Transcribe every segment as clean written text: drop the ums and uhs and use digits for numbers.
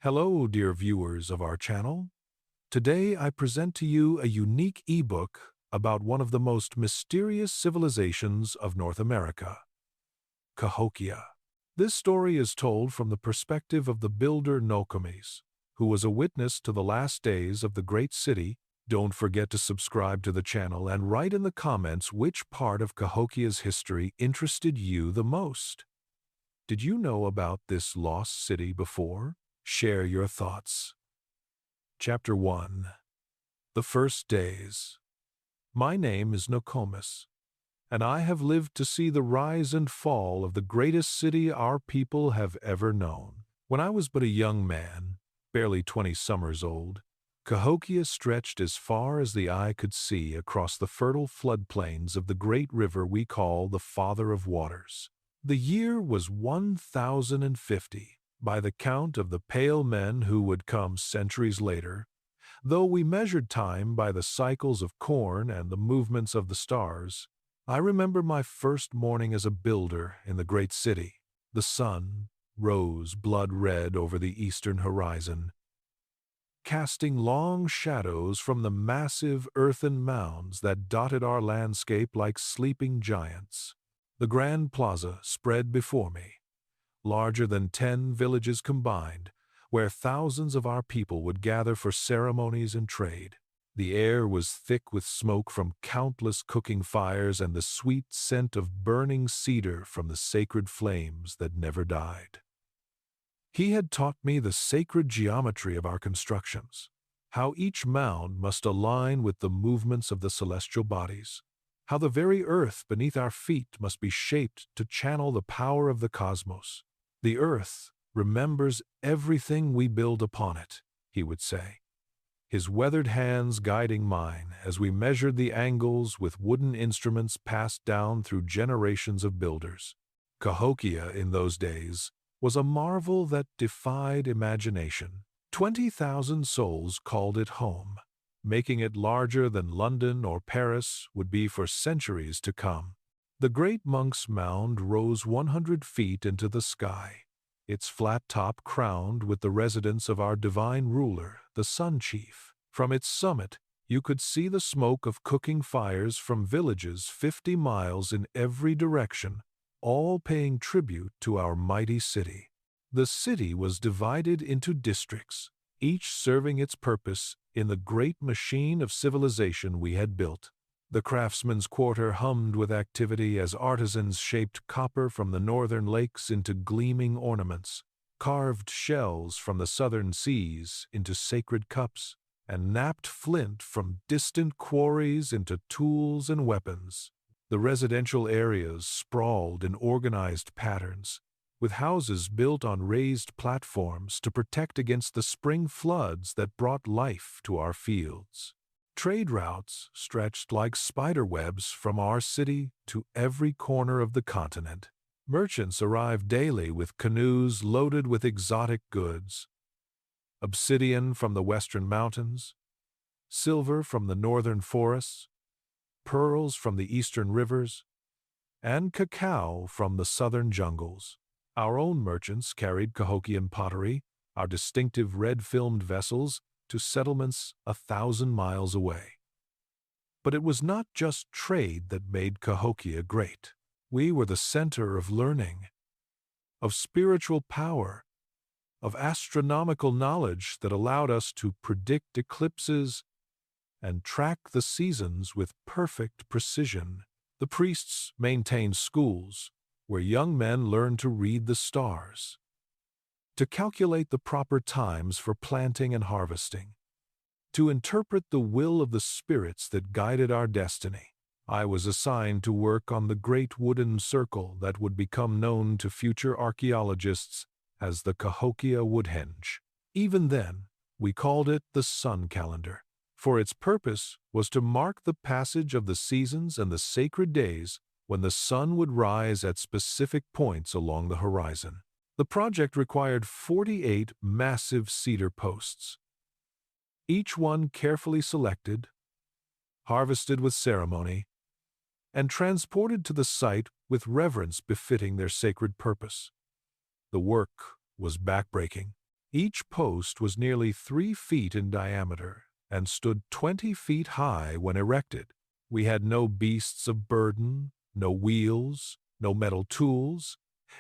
Hello, dear viewers of our channel. Today I present to you a unique ebook about one of the most mysterious civilizations of North America, Cahokia. This story is told from the perspective of the builder Nokomis, who was a witness to the last days of the great city. Don't forget to subscribe to the channel and write in the comments which part of Cahokia's history interested you the most. Did you know about this lost city before? Share your thoughts. Chapter 1. The First Days. My name is Nokomis, and I have lived to see the rise and fall of the greatest city our people have ever known. When I was but a young man, barely 20 summers old, Cahokia stretched as far as the eye could see across the fertile floodplains of the great river we call the Father of Waters. The year was 1050. By the count of the pale men who would come centuries later, though we measured time by the cycles of corn and the movements of the stars. I remember my first morning as a builder in the great city. The sun rose blood-red over the eastern horizon, casting long shadows from the massive earthen mounds that dotted our landscape like sleeping giants. The grand plaza spread before me, larger than 10 villages combined, where thousands of our people would gather for ceremonies and trade. The air was thick with smoke from countless cooking fires and the sweet scent of burning cedar from the sacred flames that never died. He had taught me the sacred geometry of our constructions, how each mound must align with the movements of the celestial bodies, how the very earth beneath our feet must be shaped to channel the power of the cosmos. The earth remembers everything we build upon it, he would say, his weathered hands guiding mine as we measured the angles with wooden instruments passed down through generations of builders. Cahokia in those days was a marvel that defied imagination. 20,000 souls called it home. Making it larger than London or Paris would be for centuries to come. The great Monks Mound rose 100 feet into the sky, its flat top crowned with the residence of our divine ruler, the Sun Chief. From its summit, you could see the smoke of cooking fires from villages 50 miles in every direction, all paying tribute to our mighty city. The city was divided into districts, each serving its purpose in the great machine of civilization we had built. The craftsman's quarter hummed with activity as artisans shaped copper from the northern lakes into gleaming ornaments, carved shells from the southern seas into sacred cups, and knapped flint from distant quarries into tools and weapons. The residential areas sprawled in organized patterns, with houses built on raised platforms to protect against the spring floods that brought life to our fields. Trade routes stretched like spider webs from our city to every corner of the continent. Merchants arrived daily with canoes loaded with exotic goods: obsidian from the western mountains, silver from the northern forests, pearls from the eastern rivers, and cacao from the southern jungles. Our own merchants carried Cahokian pottery, our distinctive red-filmed vessels, to settlements 1,000 miles away. But it was not just trade that made Cahokia great. We were the center of learning, of spiritual power, of astronomical knowledge that allowed us to predict eclipses and track the seasons with perfect precision. The priests maintained schools where young men learned to read the stars, to calculate the proper times for planting and harvesting, to interpret the will of the spirits that guided our destiny. I was assigned to work on the great wooden circle that would become known to future archaeologists as the Cahokia Woodhenge. Even then, we called it the sun calendar, for its purpose was to mark the passage of the seasons and the sacred days when the sun would rise at specific points along the horizon. The project required 48 massive cedar posts, each one carefully selected, harvested with ceremony, and transported to the site with reverence befitting their sacred purpose. The work was backbreaking. Each post was nearly 3 feet in diameter and stood 20 feet high when erected. We had no beasts of burden, no wheels, no metal tools.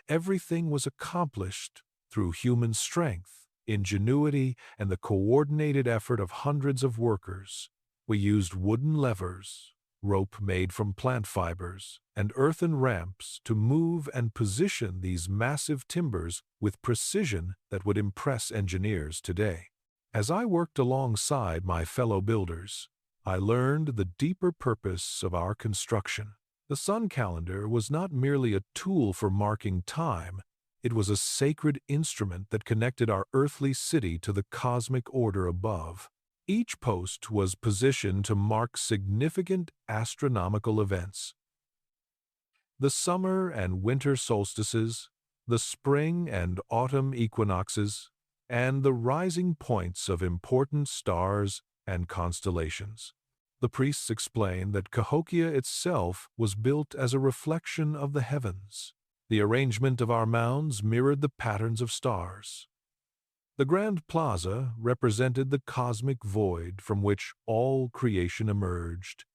Everything was accomplished through human strength, ingenuity, and the coordinated effort of hundreds of workers. We used wooden levers, rope made from plant fibers, and earthen ramps to move and position these massive timbers with precision that would impress engineers today. As I worked alongside my fellow builders, I learned the deeper purpose of our construction. The sun calendar was not merely a tool for marking time, it was a sacred instrument that connected our earthly city to the cosmic order above. Each post was positioned to mark significant astronomical events. The summer and winter solstices, the spring and autumn equinoxes, and the rising points of important stars and constellations. The priests explained that Cahokia itself was built as a reflection of the heavens. The arrangement of our mounds mirrored the patterns of stars. The Grand Plaza represented the cosmic void from which all creation emerged,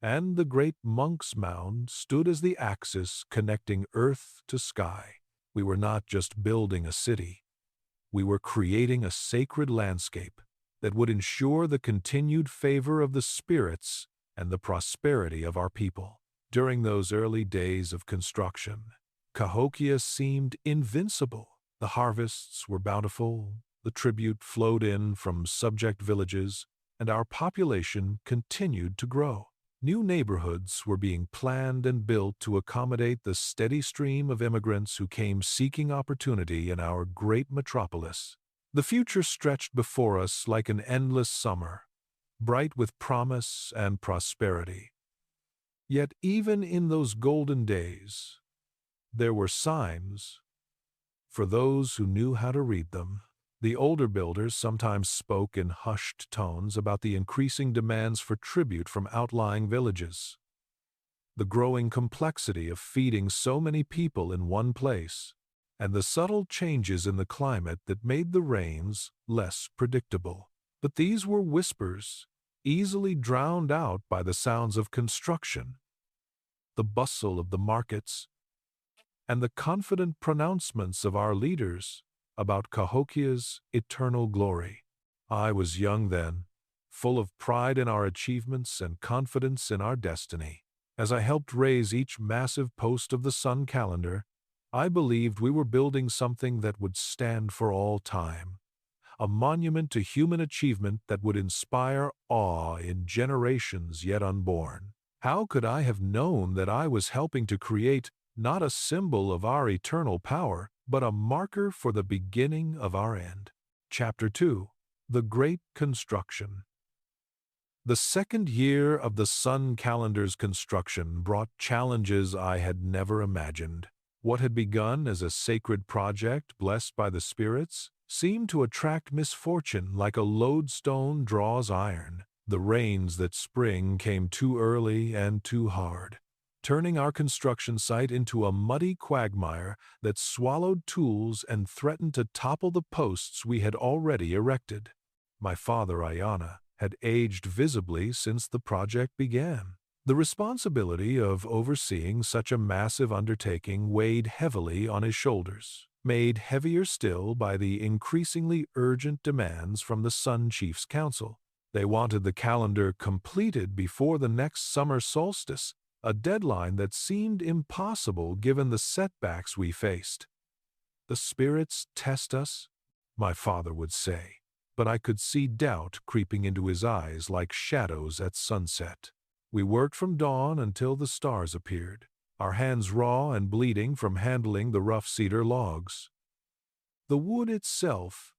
and the great Monks Mound stood as the axis connecting earth to sky. We were not just building a city. We were creating a sacred landscape that would ensure the continued favor of the spirits and the prosperity of our people. During those early days of construction, Cahokia seemed invincible. The harvests were bountiful, the tribute flowed in from subject villages, and our population continued to grow. New neighborhoods were being planned and built to accommodate the steady stream of immigrants who came seeking opportunity in our great metropolis. The future stretched before us like an endless summer, bright with promise and prosperity. Yet even in those golden days, there were signs for those who knew how to read them. The older builders sometimes spoke in hushed tones about the increasing demands for tribute from outlying villages, the growing complexity of feeding so many people in one place, and the subtle changes in the climate that made the rains less predictable. But these were whispers, easily drowned out by the sounds of construction, the bustle of the markets, and the confident pronouncements of our leaders about Cahokia's eternal glory. I was young then, full of pride in our achievements and confidence in our destiny. As I helped raise each massive post of the sun calendar, I believed we were building something that would stand for all time, a monument to human achievement that would inspire awe in generations yet unborn. How could I have known that I was helping to create not a symbol of our eternal power, but a marker for the beginning of our end? Chapter 2. The Great Construction. The second year of the sun calendar's construction brought challenges I had never imagined. What had begun as a sacred project blessed by the spirits seemed to attract misfortune like a lodestone draws iron. The rains that spring came too early and too hard, turning our construction site into a muddy quagmire that swallowed tools and threatened to topple the posts we had already erected. My father, Ayana, had aged visibly since the project began. The responsibility of overseeing such a massive undertaking weighed heavily on his shoulders, made heavier still by the increasingly urgent demands from the Sun Chiefs Council. They wanted the calendar completed before the next summer solstice, a deadline that seemed impossible given the setbacks we faced. "The spirits test us," my father would say, but I could see doubt creeping into his eyes like shadows at sunset. We worked from dawn until the stars appeared, our hands raw and bleeding from handling the rough cedar logs. The wood itself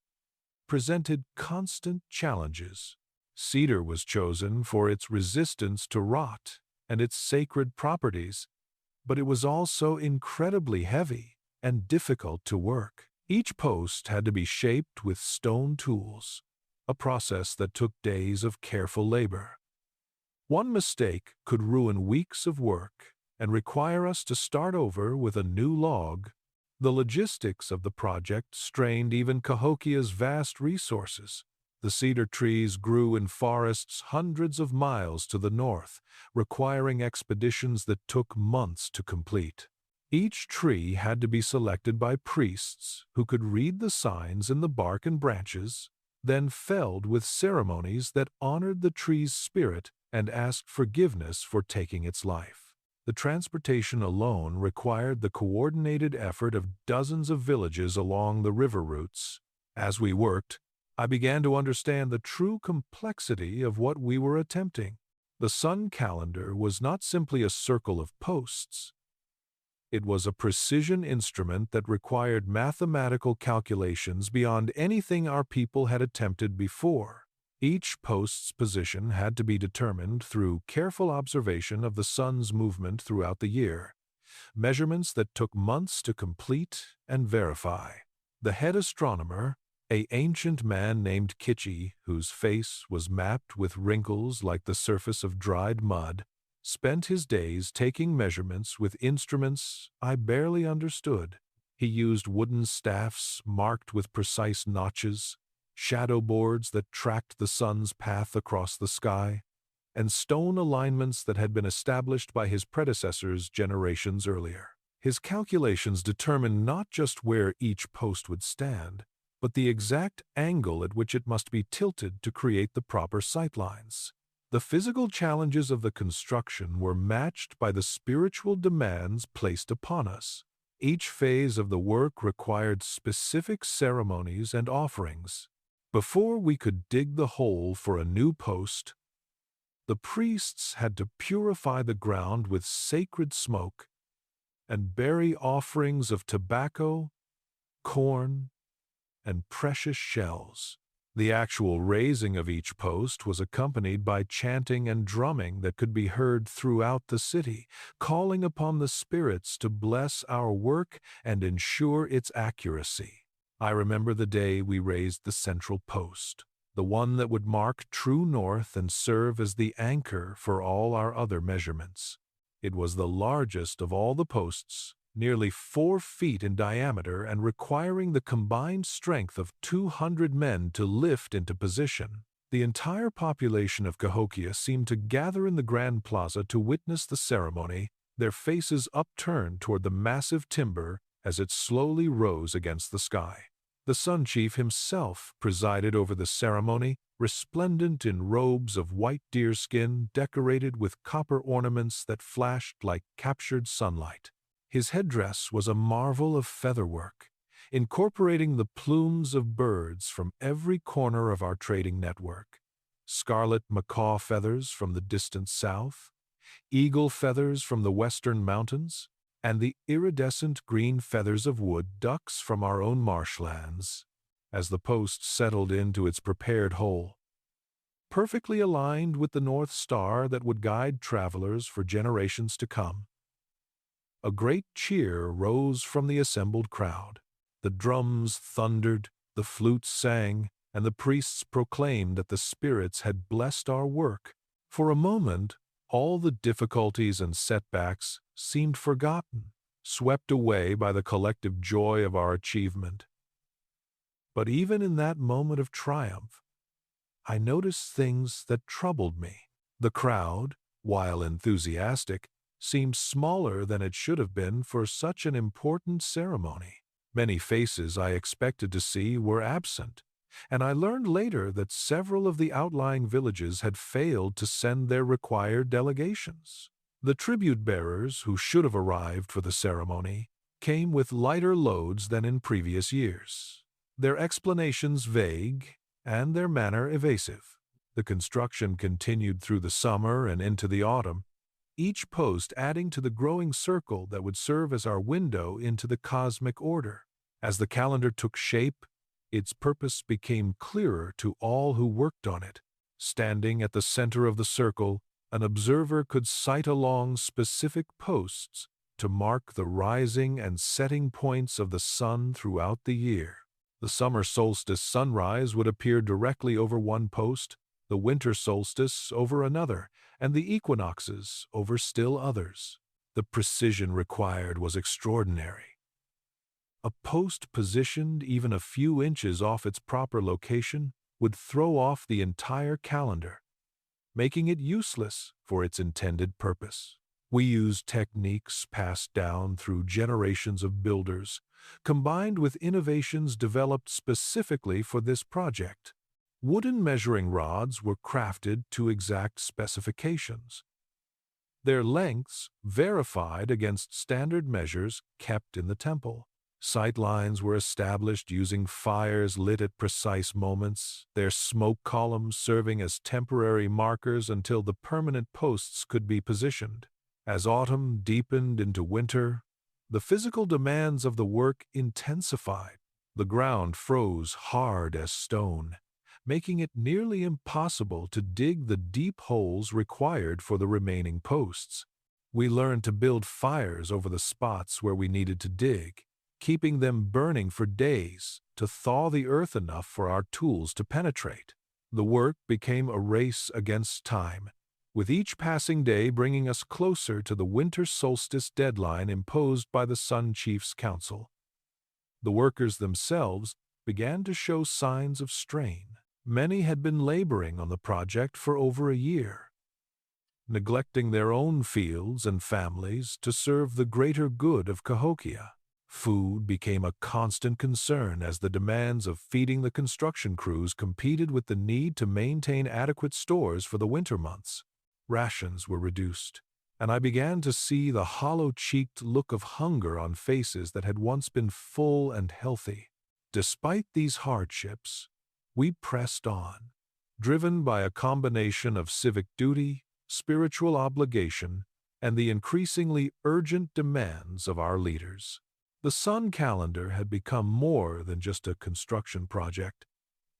presented constant challenges. Cedar was chosen for its resistance to rot and its sacred properties, but it was also incredibly heavy and difficult to work. Each post had to be shaped with stone tools, a process that took days of careful labor. One mistake could ruin weeks of work and require us to start over with a new log The logistics of the project strained even Cahokia's vast resources. The cedar trees grew in forests hundreds of miles to the north, requiring expeditions that took months to complete. Each tree had to be selected by priests who could read the signs in the bark and branches, then felled with ceremonies that honored the tree's spirit and asked forgiveness for taking its life. The transportation alone required the coordinated effort of dozens of villages along the river routes. As we worked, I began to understand the true complexity of what we were attempting. The sun calendar was not simply a circle of posts. It was a precision instrument that required mathematical calculations beyond anything our people had attempted before. Each post's position had to be determined through careful observation of the sun's movement throughout the year, measurements that took months to complete and verify. The head astronomer, an ancient man named Kitchi, whose face was mapped with wrinkles like the surface of dried mud, spent his days taking measurements with instruments I barely understood. He used wooden staffs marked with precise notches, shadow boards that tracked the sun's path across the sky, and stone alignments that had been established by his predecessors generations earlier. His calculations determined not just where each post would stand, but the exact angle at which it must be tilted to create the proper sightlines. The physical challenges of the construction were matched by the spiritual demands placed upon us. Each phase of the work required specific ceremonies and offerings. Before we could dig the hole for a new post, the priests had to purify the ground with sacred smoke and bury offerings of tobacco, corn, and precious shells. The actual raising of each post was accompanied by chanting and drumming that could be heard throughout the city, calling upon the spirits to bless our work and ensure its accuracy. I remember the day we raised the central post, the one that would mark true north and serve as the anchor for all our other measurements. It was the largest of all the posts, nearly 4 feet in diameter and requiring the combined strength of 200 men to lift into position. The entire population of Cahokia seemed to gather in the Grand Plaza to witness the ceremony, their faces upturned toward the massive timber as it slowly rose against the sky. The Sun Chief himself presided over the ceremony, resplendent in robes of white deerskin decorated with copper ornaments that flashed like captured sunlight. His headdress was a marvel of featherwork, incorporating the plumes of birds from every corner of our trading network. Scarlet macaw feathers from the distant south, eagle feathers from the western mountains, and the iridescent green feathers of wood ducks from our own marshlands. As the post settled into its prepared hole, perfectly aligned with the North Star that would guide travelers for generations to come, a great cheer rose from the assembled crowd. The drums thundered, the flutes sang, and the priests proclaimed that the spirits had blessed our work. For a moment, all the difficulties and setbacks seemed forgotten, swept away by the collective joy of our achievement. But even in that moment of triumph, I noticed things that troubled me. The crowd, while enthusiastic, seemed smaller than it should have been for such an important ceremony. Many faces I expected to see were absent, and I learned later that several of the outlying villages had failed to send their required delegations. The tribute bearers who should have arrived for the ceremony came with lighter loads than in previous years, their explanations vague and their manner evasive. The construction continued through the summer and into the autumn, each post adding to the growing circle that would serve as our window into the cosmic order. As the calendar took shape, its purpose became clearer to all who worked on it. Standing at the center of the circle, an observer could sight along specific posts to mark the rising and setting points of the sun throughout the year. The summer solstice sunrise would appear directly over one post, the winter solstice over another, and the equinoxes over still others. The precision required was extraordinary. A post positioned even a few inches off its proper location would throw off the entire calendar, making it useless for its intended purpose. We used techniques passed down through generations of builders, combined with innovations developed specifically for this project. Wooden measuring rods were crafted to exact specifications, their lengths verified against standard measures kept in the temple. Sight lines were established using fires lit at precise moments, their smoke columns serving as temporary markers until the permanent posts could be positioned. As autumn deepened into winter, the physical demands of the work intensified. The ground froze hard as stone, making it nearly impossible to dig the deep holes required for the remaining posts. We learned to build fires over the spots where we needed to dig, keeping them burning for days to thaw the earth enough for our tools to penetrate. The work became a race against time, with each passing day bringing us closer to the winter solstice deadline imposed by the Sun Chiefs Council. The workers themselves began to show signs of strain. Many had been laboring on the project for over a year, neglecting their own fields and families to serve the greater good of Cahokia. Food became a constant concern as the demands of feeding the construction crews competed with the need to maintain adequate stores for the winter months. Rations were reduced, and I began to see the hollow-cheeked look of hunger on faces that had once been full and healthy. Despite these hardships, we pressed on, driven by a combination of civic duty, spiritual obligation, and the increasingly urgent demands of our leaders. The sun calendar had become more than just a construction project.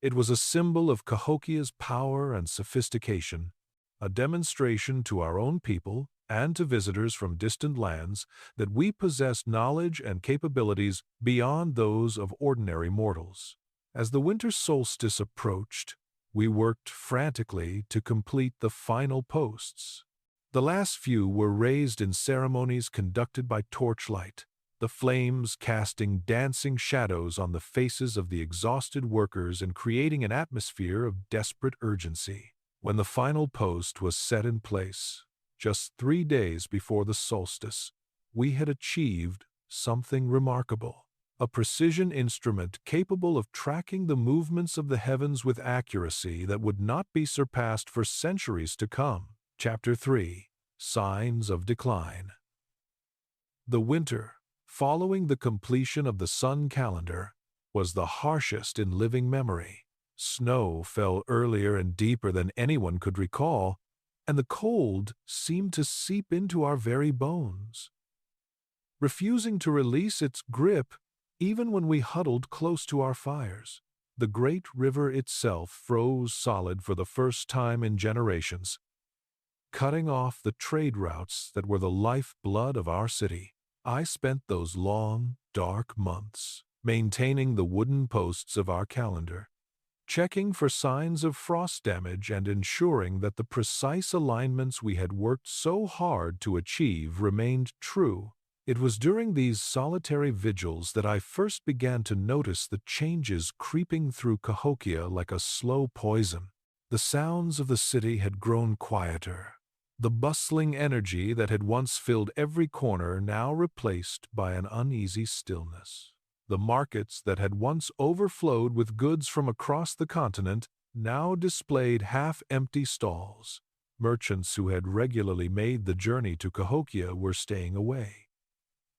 It was a symbol of Cahokia's power and sophistication, a demonstration to our own people and to visitors from distant lands that we possessed knowledge and capabilities beyond those of ordinary mortals. As the winter solstice approached, we worked frantically to complete the final posts. The last few were raised in ceremonies conducted by torchlight, the flames casting dancing shadows on the faces of the exhausted workers and creating an atmosphere of desperate urgency. When the final post was set in place, just 3 days before the solstice, we had achieved something remarkable. A precision instrument capable of tracking the movements of the heavens with accuracy that would not be surpassed for centuries to come. Chapter 3. Signs of Decline. The winter, following the completion of the sun calendar, was the harshest in living memory. Snow fell earlier and deeper than anyone could recall, and the cold seemed to seep into our very bones, refusing to release its grip even when we huddled close to our fires. The great river itself froze solid for the first time in generations, cutting off the trade routes that were the lifeblood of our city. I spent those long, dark months maintaining the wooden posts of our calendar, checking for signs of frost damage and ensuring that the precise alignments we had worked so hard to achieve remained true. It was during these solitary vigils that I first began to notice the changes creeping through Cahokia like a slow poison. The sounds of the city had grown quieter, the bustling energy that had once filled every corner now replaced by an uneasy stillness. The markets that had once overflowed with goods from across the continent now displayed half-empty stalls. Merchants who had regularly made the journey to Cahokia were staying away,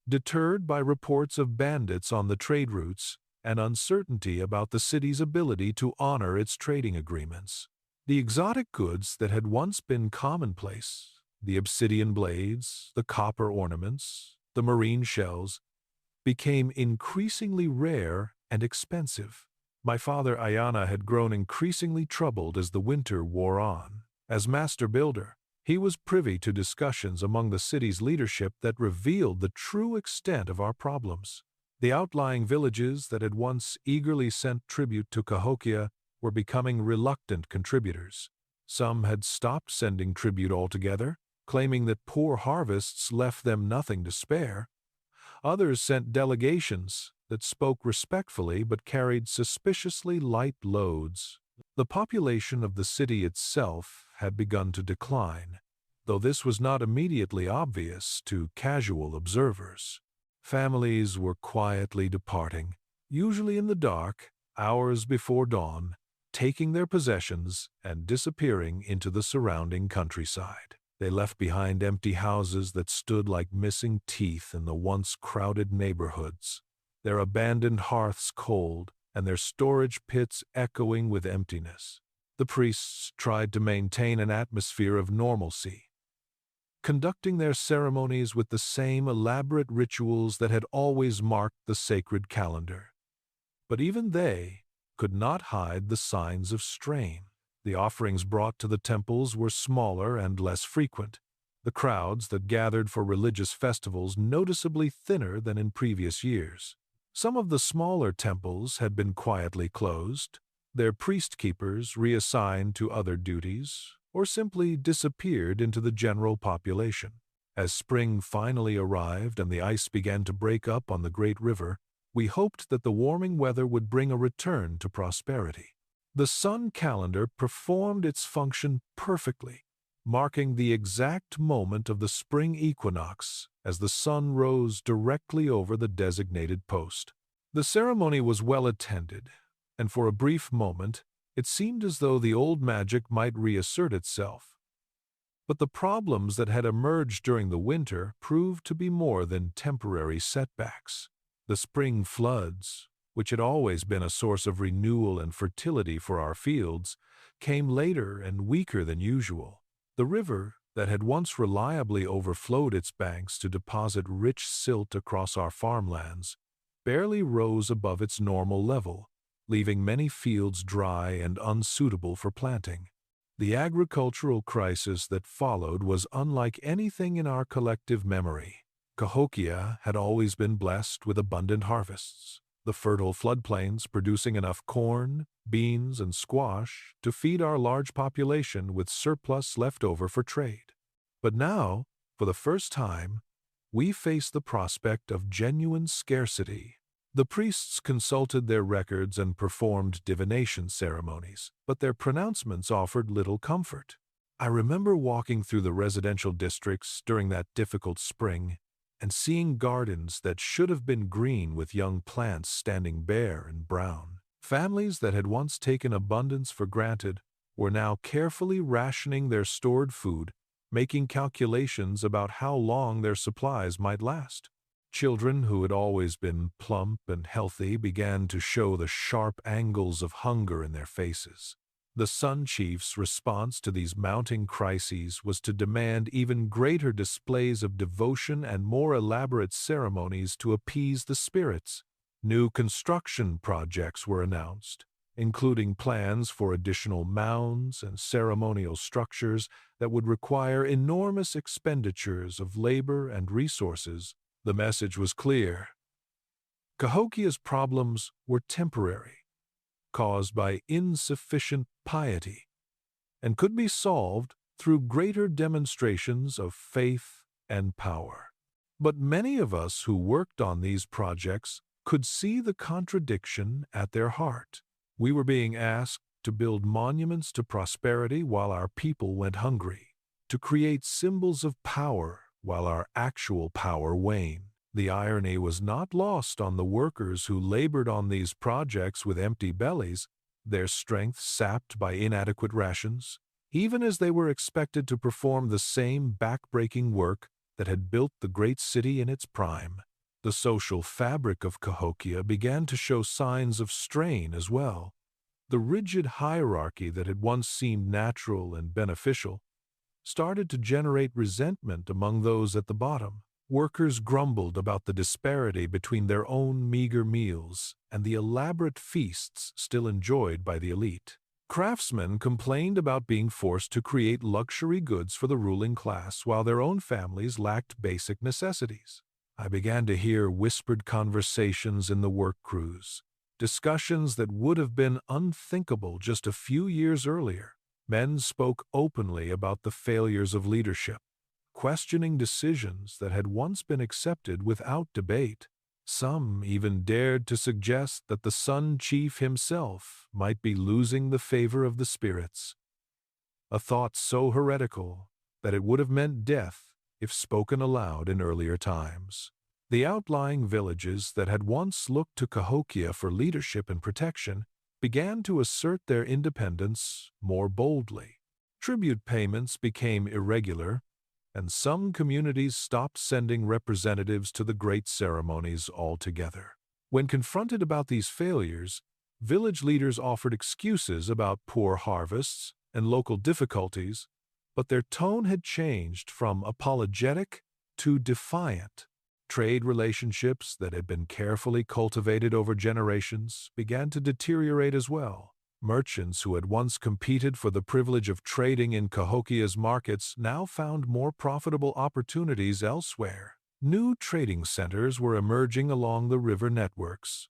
deterred by reports of bandits on the trade routes and uncertainty about the city's ability to honor its trading agreements. The exotic goods that had once been commonplace, the obsidian blades, the copper ornaments, the marine shells, became increasingly rare and expensive. My father Ayana had grown increasingly troubled as the winter wore on. As master builder, he was privy to discussions among the city's leadership that revealed the true extent of our problems. The outlying villages that had once eagerly sent tribute to Cahokia were becoming reluctant contributors. Some had stopped sending tribute altogether, claiming that poor harvests left them nothing to spare. Others sent delegations, that spoke respectfully but carried suspiciously light loads. The population of the city itself had begun to decline, though this was not immediately obvious to casual observers. Families were quietly departing, usually in the dark, hours before dawn, taking their possessions and disappearing into the surrounding countryside. They left behind empty houses that stood like missing teeth in the once crowded neighborhoods, their abandoned hearths cold and their storage pits echoing with emptiness. The priests tried to maintain an atmosphere of normalcy, conducting their ceremonies with the same elaborate rituals that had always marked the sacred calendar. But even they could not hide the signs of strain. The offerings brought to the temples were smaller and less frequent, the crowds that gathered for religious festivals noticeably thinner than in previous years. Some of the smaller temples had been quietly closed, their priest-keepers reassigned to other duties, or simply disappeared into the general population. As spring finally arrived and the ice began to break up on the great river, we hoped that the warming weather would bring a return to prosperity. The sun calendar performed its function perfectly, marking the exact moment of the spring equinox as the sun rose directly over the designated post. The ceremony was well attended, and for a brief moment it seemed as though the old magic might reassert itself. But the problems that had emerged during the winter proved to be more than temporary setbacks. The spring floods, which had always been a source of renewal and fertility for our fields, came later and weaker than usual. The river, that had once reliably overflowed its banks to deposit rich silt across our farmlands, barely rose above its normal level, leaving many fields dry and unsuitable for planting. The agricultural crisis that followed was unlike anything in our collective memory. Cahokia had always been blessed with abundant harvests, the fertile floodplains producing enough corn, beans, and squash to feed our large population with surplus left over for trade. But now, for the first time, we faced the prospect of genuine scarcity. The priests consulted their records and performed divination ceremonies, but their pronouncements offered little comfort. I remember walking through the residential districts during that difficult spring and seeing gardens that should have been green with young plants standing bare and brown. Families that had once taken abundance for granted were now carefully rationing their stored food, making calculations about how long their supplies might last. Children who had always been plump and healthy began to show the sharp angles of hunger in their faces. The Sun Chief's response to these mounting crises was to demand even greater displays of devotion and more elaborate ceremonies to appease the spirits. New construction projects were announced, including plans for additional mounds and ceremonial structures that would require enormous expenditures of labor and resources. The message was clear. Cahokia's problems were temporary, caused by insufficient piety, and could be solved through greater demonstrations of faith and power. But many of us who worked on these projects could see the contradiction at their heart. We were being asked to build monuments to prosperity while our people went hungry, to create symbols of power while our actual power waned. The irony was not lost on the workers who labored on these projects with empty bellies, their strength sapped by inadequate rations, even as they were expected to perform the same back-breaking work that had built the great city in its prime. The social fabric of Cahokia began to show signs of strain as well. The rigid hierarchy that had once seemed natural and beneficial started to generate resentment among those at the bottom. Workers grumbled about the disparity between their own meager meals and the elaborate feasts still enjoyed by the elite. Craftsmen complained about being forced to create luxury goods for the ruling class while their own families lacked basic necessities. I began to hear whispered conversations in the work crews, discussions that would have been unthinkable just a few years earlier. Men spoke openly about the failures of leadership, questioning decisions that had once been accepted without debate. Some even dared to suggest that the Sun Chief himself might be losing the favor of the spirits, a thought so heretical that it would have meant death if spoken aloud in earlier times. The outlying villages that had once looked to Cahokia for leadership and protection began to assert their independence more boldly. Tribute payments became irregular, and some communities stopped sending representatives to the great ceremonies altogether. When confronted about these failures, village leaders offered excuses about poor harvests and local difficulties, but their tone had changed from apologetic to defiant. Trade relationships that had been carefully cultivated over generations began to deteriorate as well. Merchants who had once competed for the privilege of trading in Cahokia's markets now found more profitable opportunities elsewhere. New trading centers were emerging along the river networks.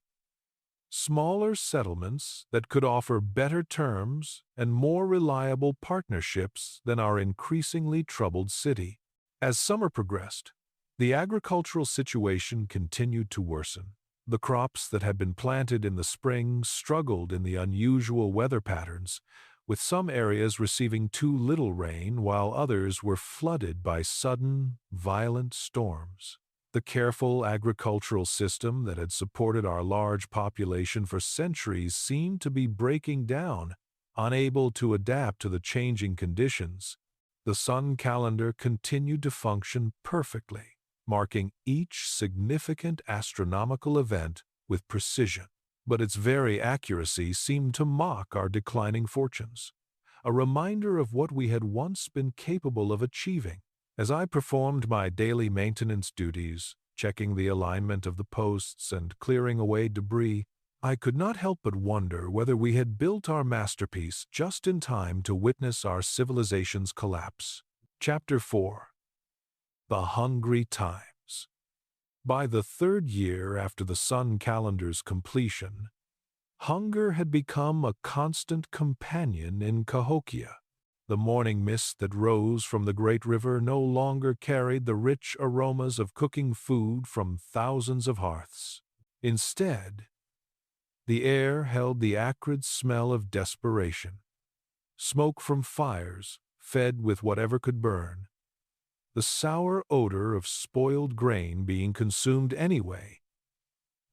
Smaller settlements that could offer better terms and more reliable partnerships than our increasingly troubled city. As summer progressed, the agricultural situation continued to worsen. The crops that had been planted in the spring struggled in the unusual weather patterns, with some areas receiving too little rain while others were flooded by sudden, violent storms. The careful agricultural system that had supported our large population for centuries seemed to be breaking down, unable to adapt to the changing conditions. The sun calendar continued to function perfectly, marking each significant astronomical event with precision. But its very accuracy seemed to mock our declining fortunes, a reminder of what we had once been capable of achieving. As I performed my daily maintenance duties, checking the alignment of the posts and clearing away debris, I could not help but wonder whether we had built our masterpiece just in time to witness our civilization's collapse. Chapter 4. The Hungry Times. By the third year after the sun calendar's completion, hunger had become a constant companion in Cahokia. The morning mist that rose from the great river no longer carried the rich aromas of cooking food from thousands of hearths. Instead, the air held the acrid smell of desperation, smoke from fires fed with whatever could burn, the sour odor of spoiled grain being consumed anyway,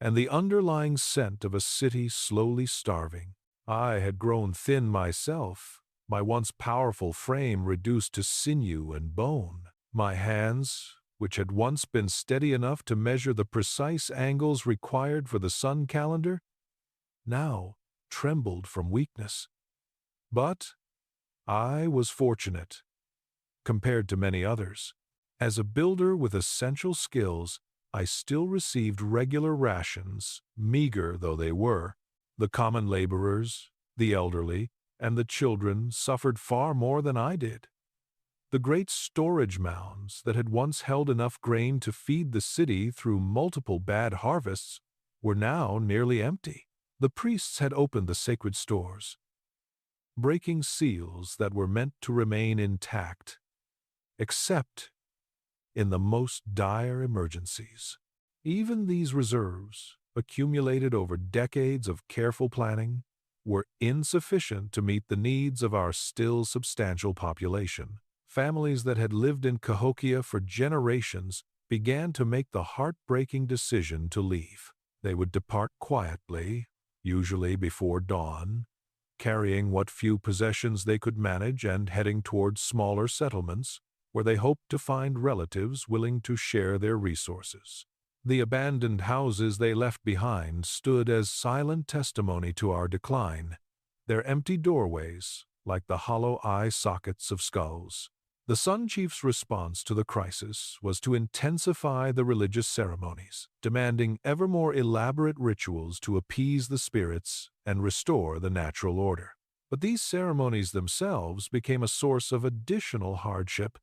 and the underlying scent of a city slowly starving. I had grown thin myself, my once powerful frame reduced to sinew and bone. My hands, which had once been steady enough to measure the precise angles required for the sun calendar, now trembled from weakness. But I was fortunate, compared to many others. As a builder with essential skills, I still received regular rations, meager though they were. The common laborers, the elderly, and the children suffered far more than I did. The great storage mounds that had once held enough grain to feed the city through multiple bad harvests were now nearly empty. The priests had opened the sacred stores, breaking seals that were meant to remain intact, except in the most dire emergencies. Even these reserves, accumulated over decades of careful planning, were insufficient to meet the needs of our still substantial population. Families that had lived in Cahokia for generations began to make the heartbreaking decision to leave. They would depart quietly, usually before dawn, carrying what few possessions they could manage and heading towards smaller settlements where they hoped to find relatives willing to share their resources. The abandoned houses they left behind stood as silent testimony to our decline, their empty doorways like the hollow eye sockets of skulls. The Sun Chief's response to the crisis was to intensify the religious ceremonies, demanding ever more elaborate rituals to appease the spirits and restore the natural order. But these ceremonies themselves became a source of additional hardship,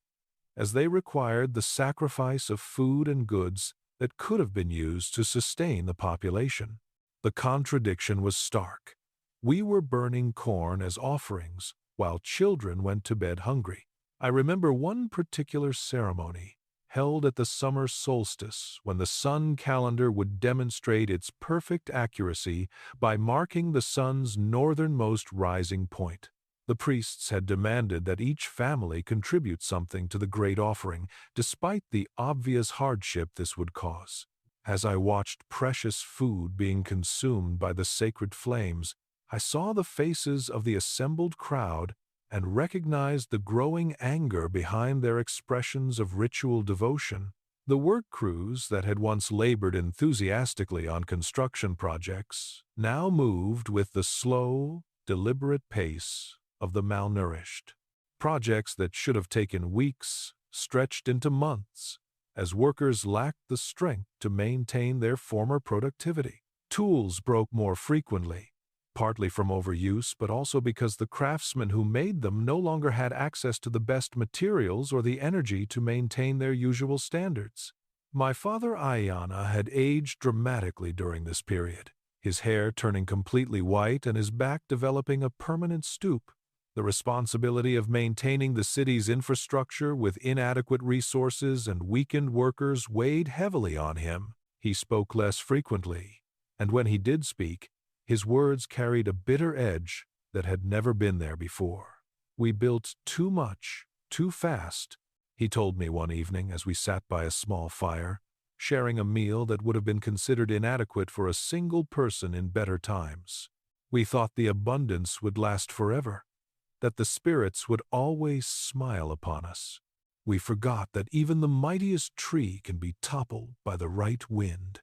as they required the sacrifice of food and goods that could have been used to sustain the population. The contradiction was stark. We were burning corn as offerings, while children went to bed hungry. I remember one particular ceremony, held at the summer solstice when the sun calendar would demonstrate its perfect accuracy by marking the sun's northernmost rising point. The priests had demanded that each family contribute something to the great offering, despite the obvious hardship this would cause. As I watched precious food being consumed by the sacred flames, I saw the faces of the assembled crowd and recognized the growing anger behind their expressions of ritual devotion. The work crews that had once labored enthusiastically on construction projects now moved with the slow, deliberate pace of the malnourished. Projects that should have taken weeks stretched into months, as workers lacked the strength to maintain their former productivity. Tools broke more frequently, partly from overuse, but also because the craftsmen who made them no longer had access to the best materials or the energy to maintain their usual standards. My father Ayana had aged dramatically during this period, his hair turning completely white and his back developing a permanent stoop. The responsibility of maintaining the city's infrastructure with inadequate resources and weakened workers weighed heavily on him. He spoke less frequently, and when he did speak, his words carried a bitter edge that had never been there before. "We built too much, too fast," he told me one evening as we sat by a small fire, sharing a meal that would have been considered inadequate for a single person in better times. "We thought the abundance would last forever, that the spirits would always smile upon us. We forgot that even the mightiest tree can be toppled by the right wind."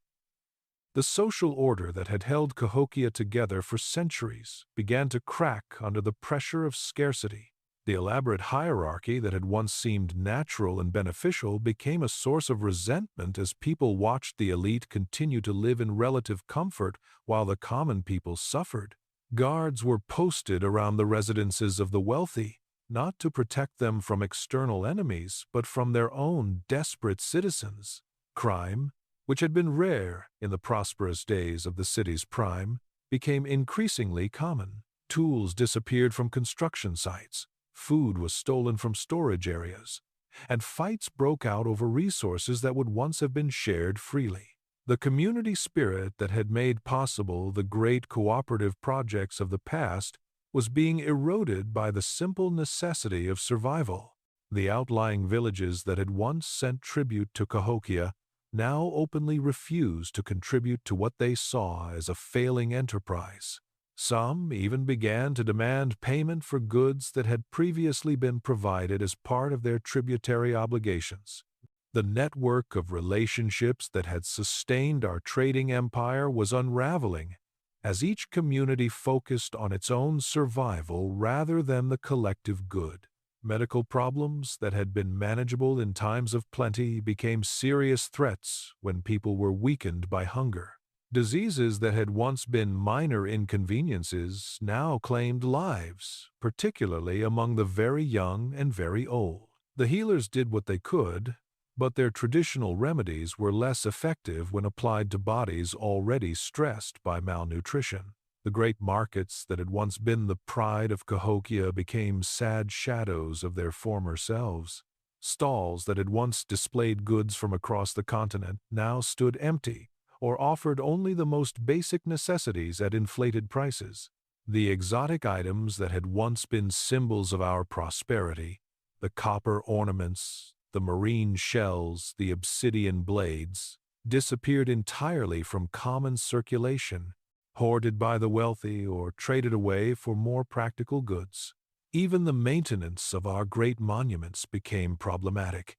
The social order that had held Cahokia together for centuries began to crack under the pressure of scarcity. The elaborate hierarchy that had once seemed natural and beneficial became a source of resentment as people watched the elite continue to live in relative comfort while the common people suffered. Guards were posted around the residences of the wealthy, not to protect them from external enemies, but from their own desperate citizens. Crime, which had been rare in the prosperous days of the city's prime, became increasingly common. Tools disappeared from construction sites, food was stolen from storage areas, and fights broke out over resources that would once have been shared freely. The community spirit that had made possible the great cooperative projects of the past was being eroded by the simple necessity of survival. The outlying villages that had once sent tribute to Cahokia now openly refused to contribute to what they saw as a failing enterprise. Some even began to demand payment for goods that had previously been provided as part of their tributary obligations. The network of relationships that had sustained our trading empire was unraveling as each community focused on its own survival rather than the collective good. Medical problems that had been manageable in times of plenty became serious threats when people were weakened by hunger. Diseases that had once been minor inconveniences now claimed lives, particularly among the very young and very old. The healers did what they could, but their traditional remedies were less effective when applied to bodies already stressed by malnutrition. The great markets that had once been the pride of Cahokia became sad shadows of their former selves. Stalls that had once displayed goods from across the continent now stood empty or offered only the most basic necessities at inflated prices. The exotic items that had once been symbols of our prosperity, the copper ornaments, the marine shells, the obsidian blades, disappeared entirely from common circulation, hoarded by the wealthy or traded away for more practical goods. Even the maintenance of our great monuments became problematic.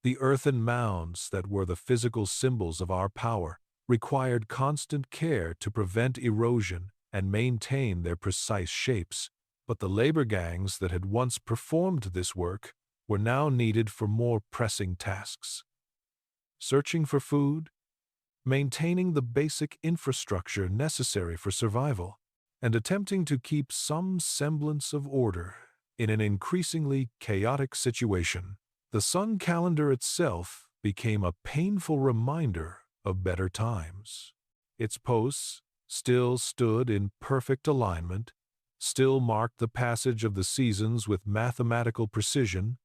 The earthen mounds that were the physical symbols of our power required constant care to prevent erosion and maintain their precise shapes, but the labor gangs that had once performed this work were now needed for more pressing tasks. Searching for food, maintaining the basic infrastructure necessary for survival, and attempting to keep some semblance of order in an increasingly chaotic situation. The sun calendar itself became a painful reminder of better times. Its posts still stood in perfect alignment, still marked the passage of the seasons with mathematical precision,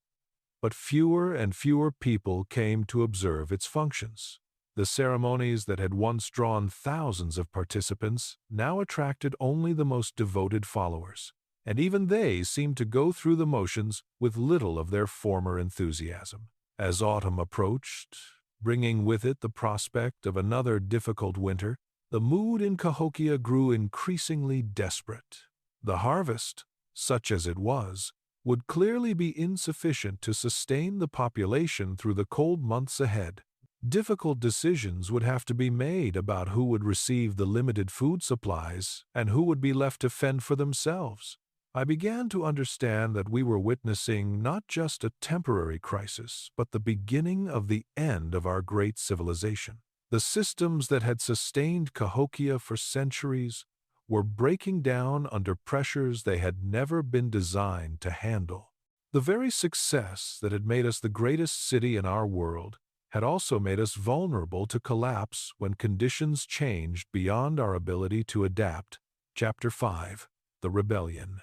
but fewer and fewer people came to observe its functions. The ceremonies that had once drawn thousands of participants now attracted only the most devoted followers, and even they seemed to go through the motions with little of their former enthusiasm. As autumn approached, bringing with it the prospect of another difficult winter, the mood in Cahokia grew increasingly desperate. The harvest, such as it was, would clearly be insufficient to sustain the population through the cold months ahead. Difficult decisions would have to be made about who would receive the limited food supplies and who would be left to fend for themselves. I began to understand that we were witnessing not just a temporary crisis, but the beginning of the end of our great civilization. The systems that had sustained Cahokia for centuries were breaking down under pressures they had never been designed to handle. The very success that had made us the greatest city in our world had also made us vulnerable to collapse when conditions changed beyond our ability to adapt. Chapter 5. The Rebellion.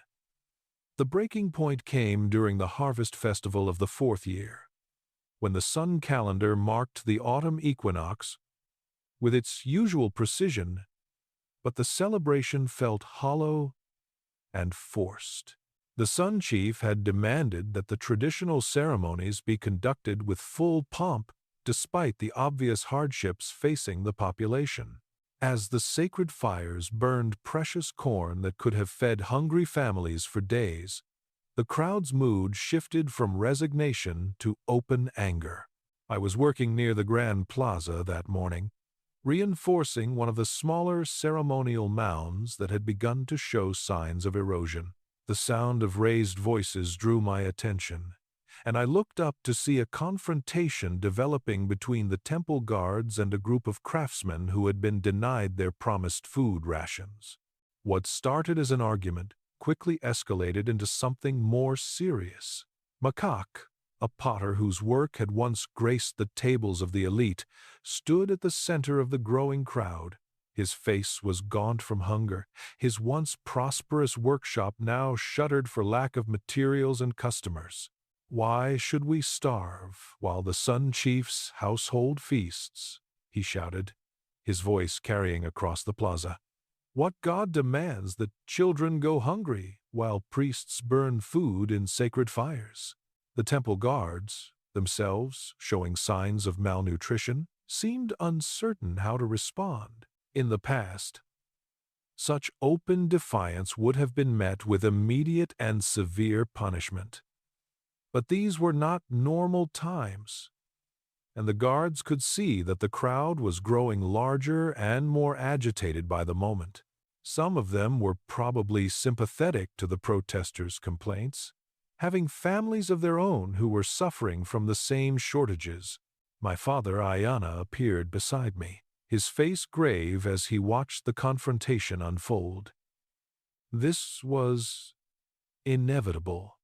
The breaking point came during the harvest festival of the fourth year, when the sun calendar marked the autumn equinox with its usual precision, but the celebration felt hollow and forced. The Sun Chief had demanded that the traditional ceremonies be conducted with full pomp despite the obvious hardships facing the population. As the sacred fires burned precious corn that could have fed hungry families for days, the crowd's mood shifted from resignation to open anger. I was working near the Grand Plaza that morning, reinforcing one of the smaller ceremonial mounds that had begun to show signs of erosion. The sound of raised voices drew my attention, and I looked up to see a confrontation developing between the temple guards and a group of craftsmen who had been denied their promised food rations. What started as an argument quickly escalated into something more serious. Makak, a potter whose work had once graced the tables of the elite, stood at the center of the growing crowd. His face was gaunt from hunger. His once prosperous workshop now shuttered for lack of materials and customers. "Why should we starve while the Sun Chief's household feasts?" he shouted, his voice carrying across the plaza. "What god demands that children go hungry while priests burn food in sacred fires?" The temple guards, themselves showing signs of malnutrition, seemed uncertain how to respond. In the past, such open defiance would have been met with immediate and severe punishment. But these were not normal times, and the guards could see that the crowd was growing larger and more agitated by the moment. Some of them were probably sympathetic to the protesters' complaints, having families of their own who were suffering from the same shortages. My father, Ayana, appeared beside me, his face grave as he watched the confrontation unfold. "This was inevitable,"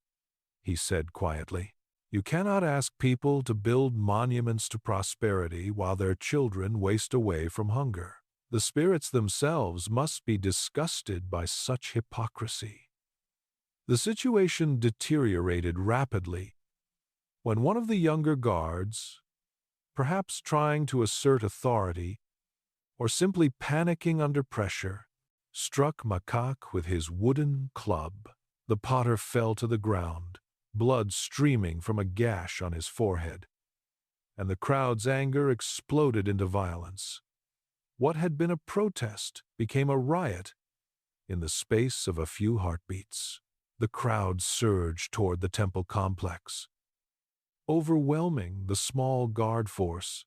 he said quietly. "You cannot ask people to build monuments to prosperity while their children waste away from hunger. The spirits themselves must be disgusted by such hypocrisy." The situation deteriorated rapidly when one of the younger guards, perhaps trying to assert authority or simply panicking under pressure, struck Makak with his wooden club. The potter fell to the ground, blood streaming from a gash on his forehead, and the crowd's anger exploded into violence. What had been a protest became a riot in the space of a few heartbeats. The crowd surged toward the temple complex, overwhelming the small guard force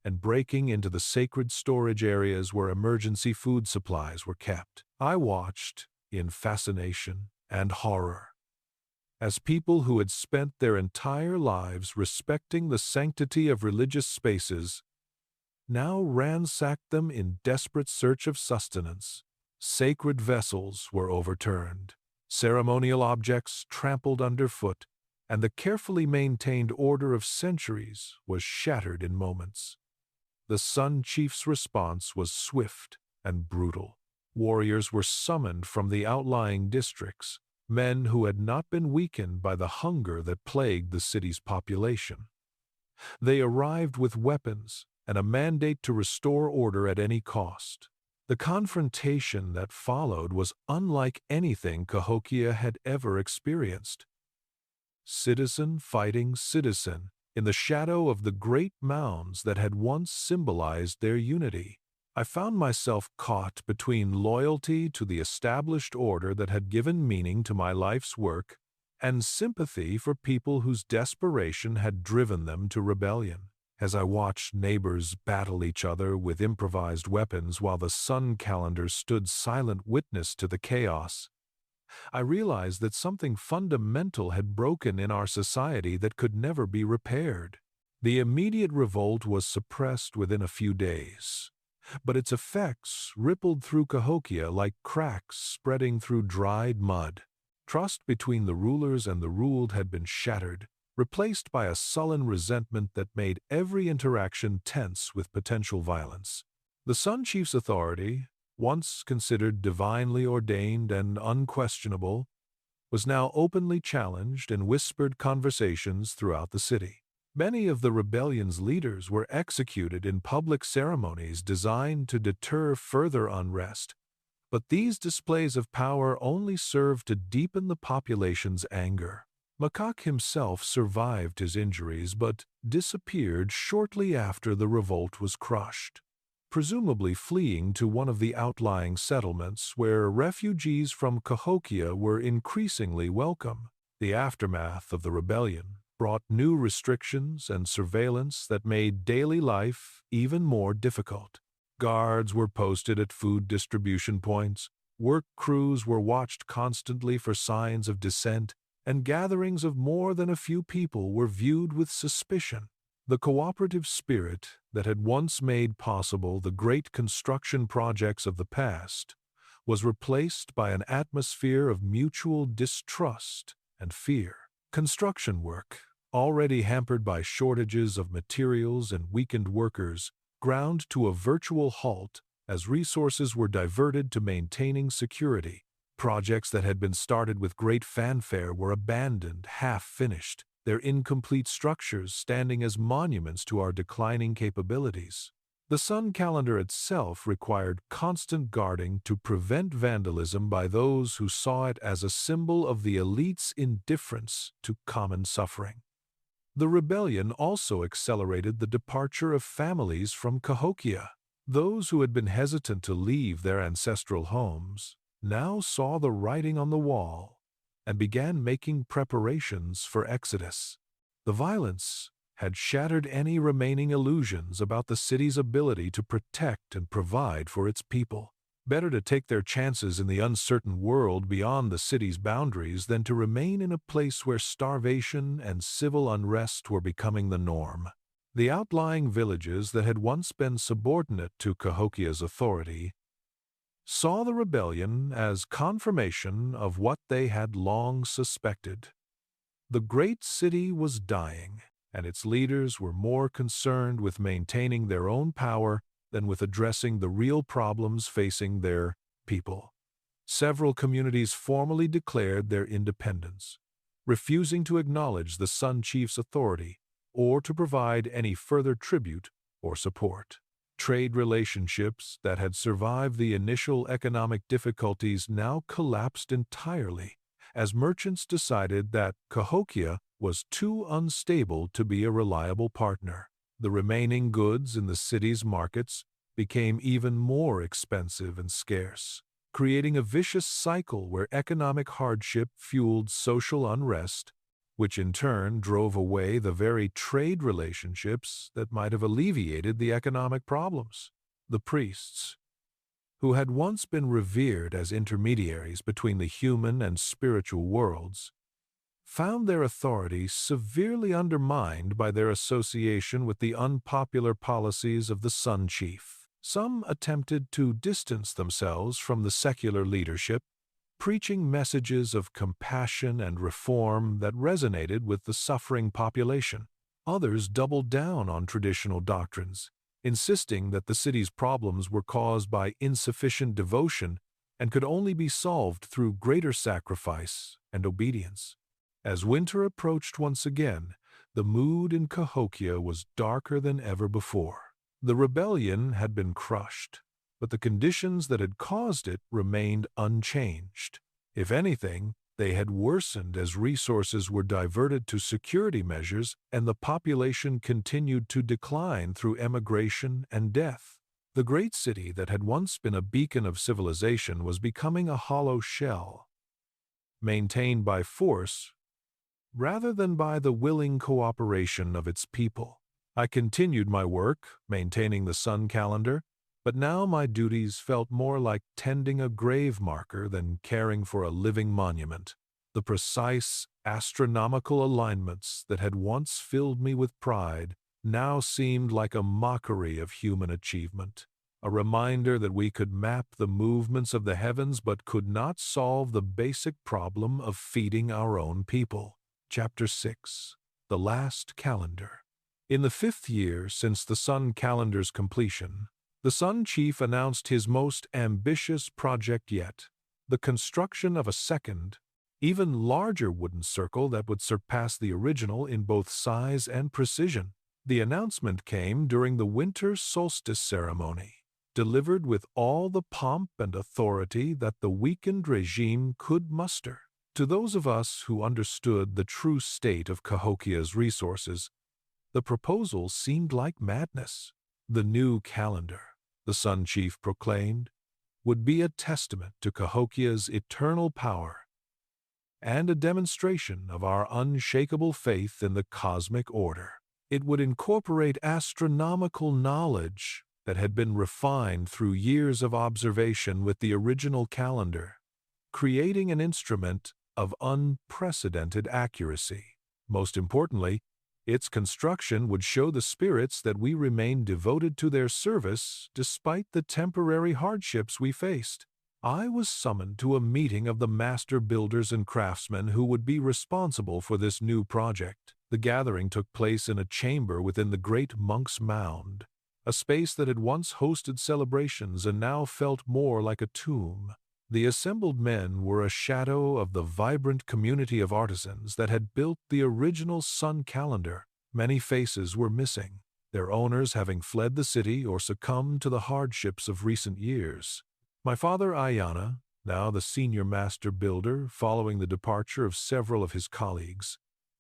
and breaking into the sacred storage areas where emergency food supplies were kept. I watched in fascination and horror as people who had spent their entire lives respecting the sanctity of religious spaces now ransacked them in desperate search of sustenance. Sacred vessels were overturned, ceremonial objects trampled underfoot, and the carefully maintained order of centuries was shattered in moments. The Sun Chief's response was swift and brutal. Warriors were summoned from the outlying districts, men who had not been weakened by the hunger that plagued the city's population. They arrived with weapons and a mandate to restore order at any cost. The confrontation that followed was unlike anything Cahokia had ever experienced. Citizen fighting citizen in the shadow of the great mounds that had once symbolized their unity. I found myself caught between loyalty to the established order that had given meaning to my life's work and sympathy for people whose desperation had driven them to rebellion. As I watched neighbors battle each other with improvised weapons while the sun calendar stood silent witness to the chaos, I realized that something fundamental had broken in our society that could never be repaired. The immediate revolt was suppressed within a few days, but its effects rippled through Cahokia like cracks spreading through dried mud. Trust between the rulers and the ruled had been shattered, replaced by a sullen resentment that made every interaction tense with potential violence. The Sun Chief's authority, once considered divinely ordained and unquestionable, was now openly challenged in whispered conversations throughout the city. Many of the rebellion's leaders were executed in public ceremonies designed to deter further unrest, but these displays of power only served to deepen the population's anger. Makak himself survived his injuries but disappeared shortly after the revolt was crushed, presumably fleeing to one of the outlying settlements where refugees from Cahokia were increasingly welcome. The aftermath of the rebellion brought new restrictions and surveillance that made daily life even more difficult. Guards were posted at food distribution points, work crews were watched constantly for signs of dissent, and gatherings of more than a few people were viewed with suspicion. The cooperative spirit that had once made possible the great construction projects of the past was replaced by an atmosphere of mutual distrust and fear. Construction work, already hampered by shortages of materials and weakened workers, ground to a virtual halt as resources were diverted to maintaining security. Projects that had been started with great fanfare were abandoned, half-finished, their incomplete structures standing as monuments to our declining capabilities. The sun calendar itself required constant guarding to prevent vandalism by those who saw it as a symbol of the elite's indifference to common suffering. The rebellion also accelerated the departure of families from Cahokia. Those who had been hesitant to leave their ancestral homes now saw the writing on the wall and began making preparations for exodus. The violence had shattered any remaining illusions about the city's ability to protect and provide for its people. Better to take their chances in the uncertain world beyond the city's boundaries than to remain in a place where starvation and civil unrest were becoming the norm. The outlying villages that had once been subordinate to Cahokia's authority saw the rebellion as confirmation of what they had long suspected. The great city was dying, and its leaders were more concerned with maintaining their own power than with addressing the real problems facing their people. Several communities formally declared their independence, refusing to acknowledge the Sun Chief's authority or to provide any further tribute or support. Trade relationships that had survived the initial economic difficulties now collapsed entirely, as merchants decided that Cahokia was too unstable to be a reliable partner. The remaining goods in the city's markets became even more expensive and scarce, creating a vicious cycle where economic hardship fueled social unrest, which in turn drove away the very trade relationships that might have alleviated the economic problems. The priests, who had once been revered as intermediaries between the human and spiritual worlds, found their authority severely undermined by their association with the unpopular policies of the Sun Chief. Some attempted to distance themselves from the secular leadership, preaching messages of compassion and reform that resonated with the suffering population. Others doubled down on traditional doctrines, insisting that the city's problems were caused by insufficient devotion and could only be solved through greater sacrifice and obedience. As winter approached once again, the mood in Cahokia was darker than ever before. The rebellion had been crushed, but the conditions that had caused it remained unchanged. If anything, they had worsened as resources were diverted to security measures and the population continued to decline through emigration and death. The great city that had once been a beacon of civilization was becoming a hollow shell, maintained by force rather than by the willing cooperation of its people. I continued my work, maintaining the sun calendar, but now my duties felt more like tending a grave marker than caring for a living monument. The precise astronomical alignments that had once filled me with pride now seemed like a mockery of human achievement, a reminder that we could map the movements of the heavens but could not solve the basic problem of feeding our own people. Chapter 6. The Last Calendar. In the 5th year since the sun calendar's completion, the Sun Chief announced his most ambitious project yet, the construction of a second, even larger wooden circle that would surpass the original in both size and precision. The announcement came during the winter solstice ceremony, delivered with all the pomp and authority that the weakened regime could muster. To those of us who understood the true state of Cahokia's resources, the proposal seemed like madness. The new calendar, the Sun Chief proclaimed, would be a testament to Cahokia's eternal power and a demonstration of our unshakable faith in the cosmic order. It would incorporate astronomical knowledge that had been refined through years of observation with the original calendar, creating an instrument of unprecedented accuracy. Most importantly, its construction would show the spirits that we remained devoted to their service despite the temporary hardships we faced. I was summoned to a meeting of the master builders and craftsmen who would be responsible for this new project. The gathering took place in a chamber within the great Monks Mound, a space that had once hosted celebrations and now felt more like a tomb. The assembled men were a shadow of the vibrant community of artisans that had built the original sun calendar. Many faces were missing, their owners having fled the city or succumbed to the hardships of recent years. My father Ayana, now the senior master builder following the departure of several of his colleagues,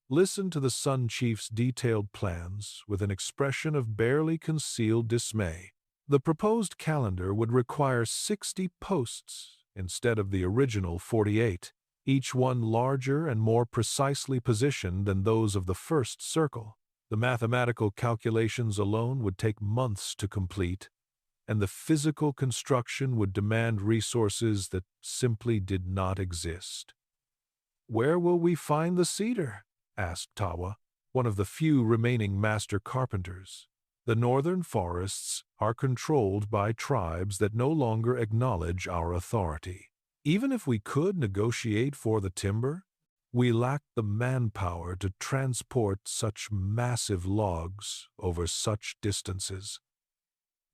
listened to the Sun Chief's detailed plans with an expression of barely concealed dismay. The proposed calendar would require 60 posts instead of the original 48, each one larger and more precisely positioned than those of the first circle. The mathematical calculations alone would take months to complete, and the physical construction would demand resources that simply did not exist. "Where will we find the cedar?" asked Tawa, one of the few remaining master carpenters. "The northern forests are controlled by tribes that no longer acknowledge our authority. Even if we could negotiate for the timber, we lack the manpower to transport such massive logs over such distances."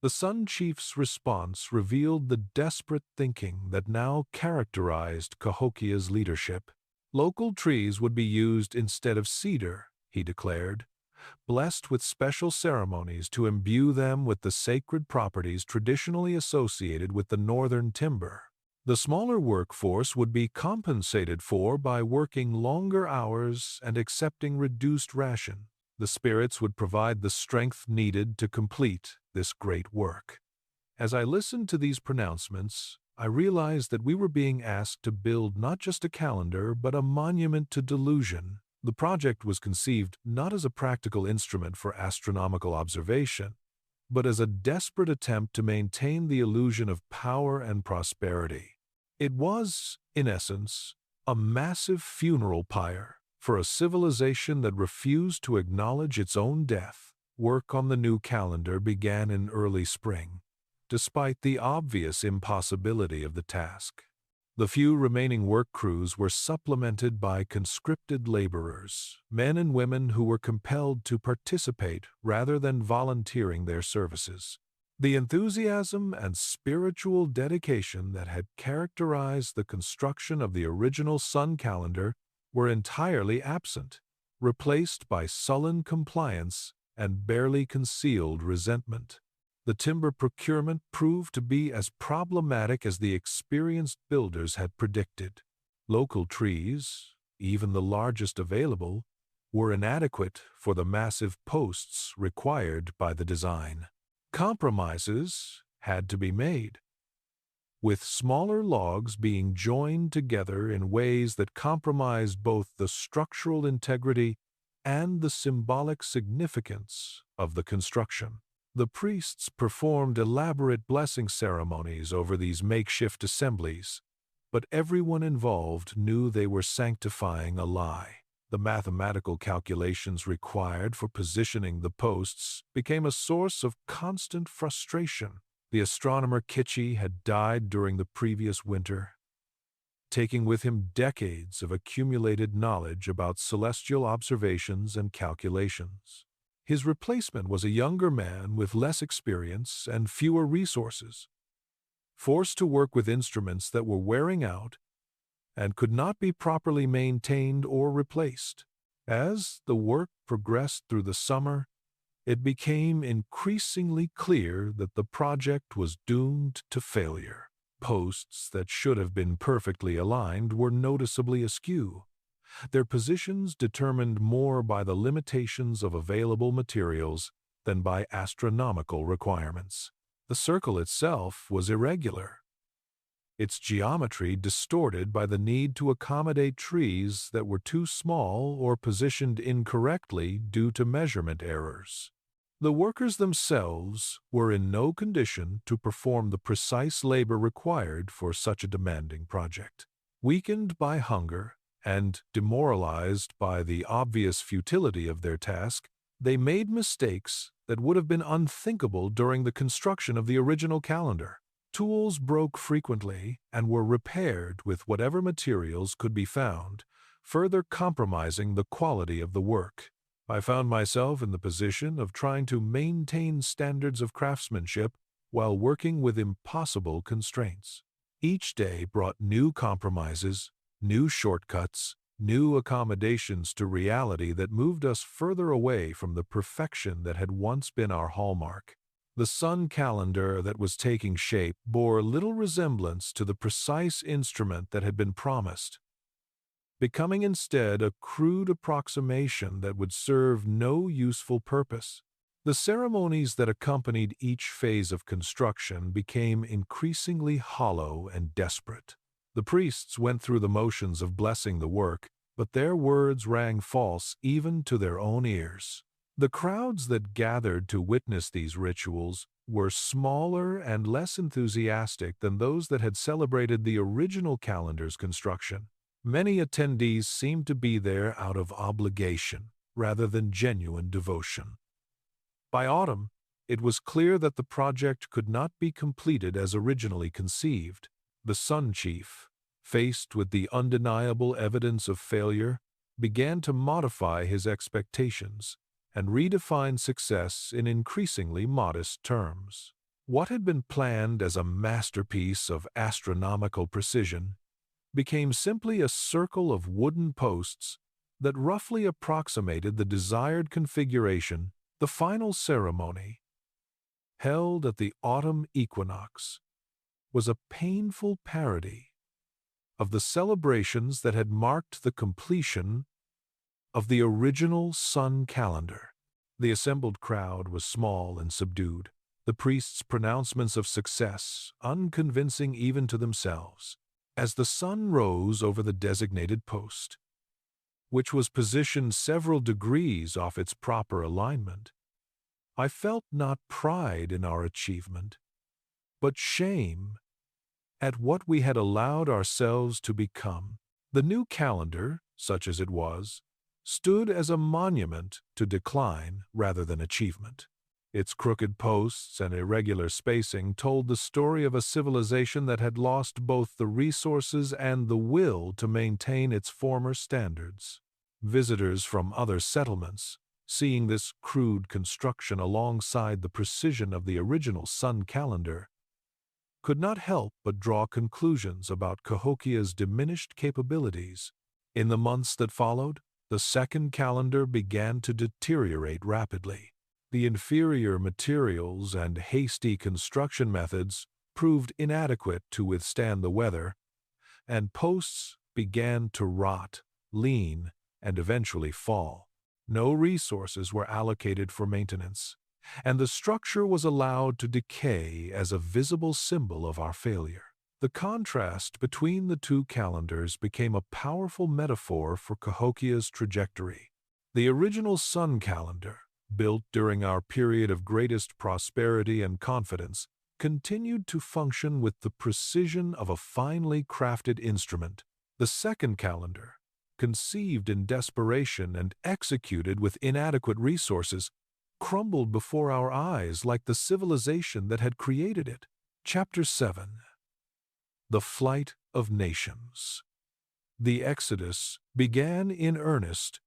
The Sun Chief's response revealed the desperate thinking that now characterized Cahokia's leadership. Local trees would be used instead of cedar, he declared, blessed with special ceremonies to imbue them with the sacred properties traditionally associated with the northern timber. The smaller workforce would be compensated for by working longer hours and accepting reduced ration. The spirits would provide the strength needed to complete this great work. As I listened to these pronouncements, I realized that we were being asked to build not just a calendar, but a monument to delusion. The project was conceived not as a practical instrument for astronomical observation, but as a desperate attempt to maintain the illusion of power and prosperity. It was, in essence, a massive funeral pyre for a civilization that refused to acknowledge its own death. Work on the new calendar began in early spring, despite the obvious impossibility of the task. The few remaining work crews were supplemented by conscripted laborers, men and women who were compelled to participate rather than volunteering their services. The enthusiasm and spiritual dedication that had characterized the construction of the original sun calendar were entirely absent, replaced by sullen compliance and barely concealed resentment. The timber procurement proved to be as problematic as the experienced builders had predicted. Local trees, even the largest available, were inadequate for the massive posts required by the design. Compromises had to be made, with smaller logs being joined together in ways that compromised both the structural integrity and the symbolic significance of the construction. The priests performed elaborate blessing ceremonies over these makeshift assemblies, but everyone involved knew they were sanctifying a lie. The mathematical calculations required for positioning the posts became a source of constant frustration. The astronomer Kitchi had died during the previous winter, taking with him decades of accumulated knowledge about celestial observations and calculations. His replacement was a younger man with less experience and fewer resources, forced to work with instruments that were wearing out and could not be properly maintained or replaced. As the work progressed through the summer, it became increasingly clear that the project was doomed to failure. Posts that should have been perfectly aligned were noticeably askew, their positions determined more by the limitations of available materials than by astronomical requirements. The circle itself was irregular, its geometry distorted by the need to accommodate trees that were too small or positioned incorrectly due to measurement errors. The workers themselves were in no condition to perform the precise labor required for such a demanding project. Weakened by hunger and demoralized by the obvious futility of their task, they made mistakes that would have been unthinkable during the construction of the original calendar. Tools broke frequently and were repaired with whatever materials could be found, further compromising the quality of the work. I found myself in the position of trying to maintain standards of craftsmanship while working with impossible constraints. Each day brought new compromises, new shortcuts, new accommodations to reality that moved us further away from the perfection that had once been our hallmark. The sun calendar that was taking shape bore little resemblance to the precise instrument that had been promised, becoming instead a crude approximation that would serve no useful purpose. The ceremonies that accompanied each phase of construction became increasingly hollow and desperate. The priests went through the motions of blessing the work, but their words rang false even to their own ears. The crowds that gathered to witness these rituals were smaller and less enthusiastic than those that had celebrated the original calendar's construction. Many attendees seemed to be there out of obligation rather than genuine devotion. By autumn, it was clear that the project could not be completed as originally conceived. The Sun Chief, faced with the undeniable evidence of failure, began to modify his expectations and redefine success in increasingly modest terms. What had been planned as a masterpiece of astronomical precision became simply a circle of wooden posts that roughly approximated the desired configuration. The final ceremony, held at the autumn equinox, was a painful parody of the celebrations that had marked the completion of the original sun calendar. The assembled crowd was small and subdued, the priests' pronouncements of success unconvincing even to themselves. As the sun rose over the designated post, which was positioned several degrees off its proper alignment, I felt not pride in our achievement, but shame at what we had allowed ourselves to become. The new calendar, such as it was, stood as a monument to decline rather than achievement. Its crooked posts and irregular spacing told the story of a civilization that had lost both the resources and the will to maintain its former standards. Visitors from other settlements, Seeing this crude construction alongside the precision of the original sun calendar, could not help but draw conclusions about Cahokia's diminished capabilities. In the months that followed, the second calendar began to deteriorate rapidly. The inferior materials and hasty construction methods proved inadequate to withstand the weather, and posts began to rot, lean, and eventually fall. No resources were allocated for maintenance, and the structure was allowed to decay as a visible symbol of our failure. The contrast between the two calendars became a powerful metaphor for Cahokia's trajectory. The original sun calendar, built during our period of greatest prosperity and confidence, continued to function with the precision of a finely crafted instrument. The second calendar, conceived in desperation and executed with inadequate resources, crumbled before our eyes like the civilization that had created it. Chapter 7. The Flight of Nations. The Exodus began in earnest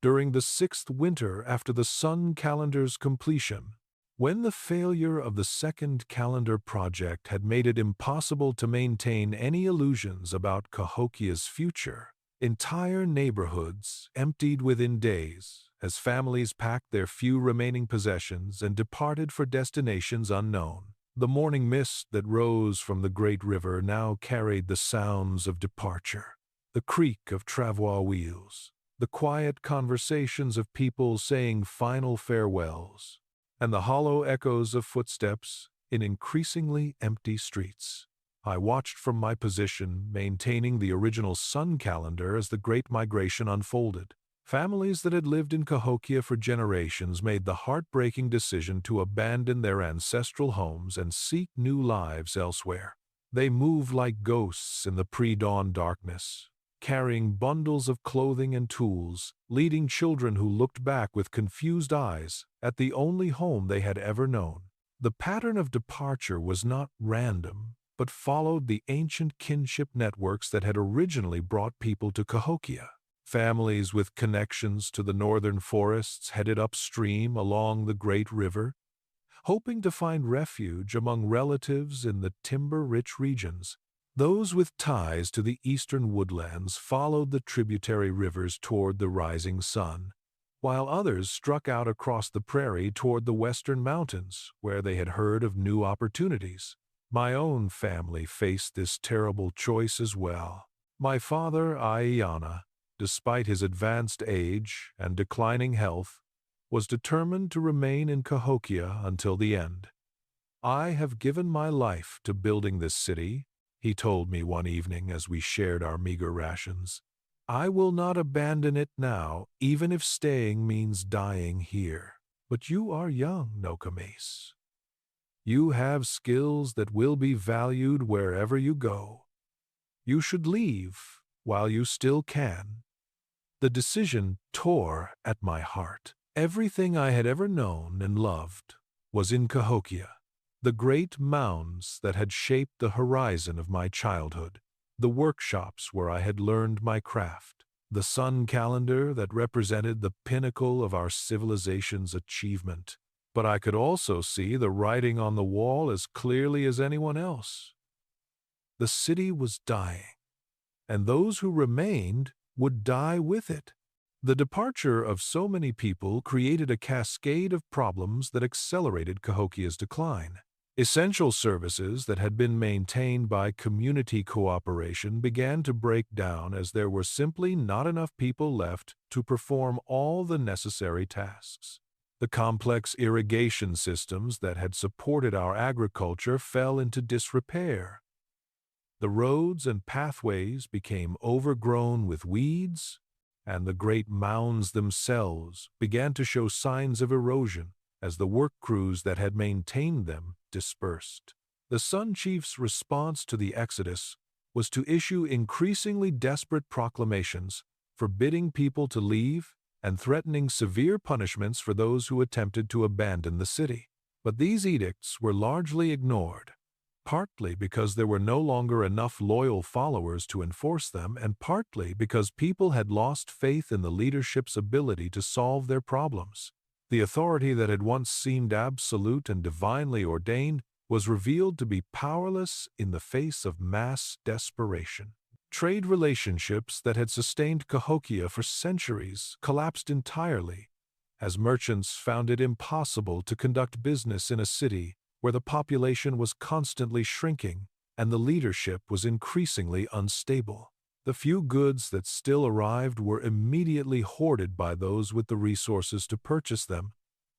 during the 6th winter after the sun calendar's completion. When the failure of the second calendar project had made it impossible to maintain any illusions about Cahokia's future, entire neighborhoods emptied within days as families packed their few remaining possessions and departed for destinations unknown. The morning mist that rose from the great river now carried the sounds of departure, the creak of travois wheels, the quiet conversations of people saying final farewells, and the hollow echoes of footsteps in increasingly empty streets. I watched from my position, maintaining the original sun calendar as the Great Migration unfolded. Families that had lived in Cahokia for generations made the heartbreaking decision to abandon their ancestral homes and seek new lives elsewhere. They moved like ghosts in the pre-dawn darkness, carrying bundles of clothing and tools, leading children who looked back with confused eyes at the only home they had ever known. The pattern of departure was not random, but followed the ancient kinship networks that had originally brought people to Cahokia. Families with connections to the northern forests headed upstream along the great river, hoping to find refuge among relatives in the timber-rich regions. Those with ties to the eastern woodlands followed the tributary rivers toward the rising sun, while others struck out across the prairie toward the western mountains, where they had heard of new opportunities. My own family faced this terrible choice as well. My father, Aiyana, despite his advanced age and declining health, was determined to remain in Cahokia until the end. "I have given my life to building this city," he told me one evening as we shared our meager rations. "I will not abandon it now, even if staying means dying here. But you are young, Nokomis. You have skills that will be valued wherever you go. You should leave while you still can." The decision tore at my heart. Everything I had ever known and loved was in Cahokia. The great mounds that had shaped the horizon of my childhood, the workshops where I had learned my craft, the sun calendar that represented the pinnacle of our civilization's achievement. But I could also see the writing on the wall as clearly as anyone else. The city was dying, and those who remained would die with it. The departure of so many people created a cascade of problems that accelerated Cahokia's decline. Essential services that had been maintained by community cooperation began to break down as there were simply not enough people left to perform all the necessary tasks. The complex irrigation systems that had supported our agriculture fell into disrepair. The roads and pathways became overgrown with weeds, and the great mounds themselves began to show signs of erosion as the work crews that had maintained them dispersed. The Sun Chief's response to the Exodus was to issue increasingly desperate proclamations forbidding people to leave and threatening severe punishments for those who attempted to abandon the city. But these edicts were largely ignored. partly because there were no longer enough loyal followers to enforce them, and partly because people had lost faith in the leadership's ability to solve their problems. The authority that had once seemed absolute and divinely ordained was revealed to be powerless in the face of mass desperation. Trade relationships that had sustained Cahokia for centuries collapsed entirely, as merchants found it impossible to conduct business in a city where the population was constantly shrinking and the leadership was increasingly unstable. The few goods that still arrived were immediately hoarded by those with the resources to purchase them,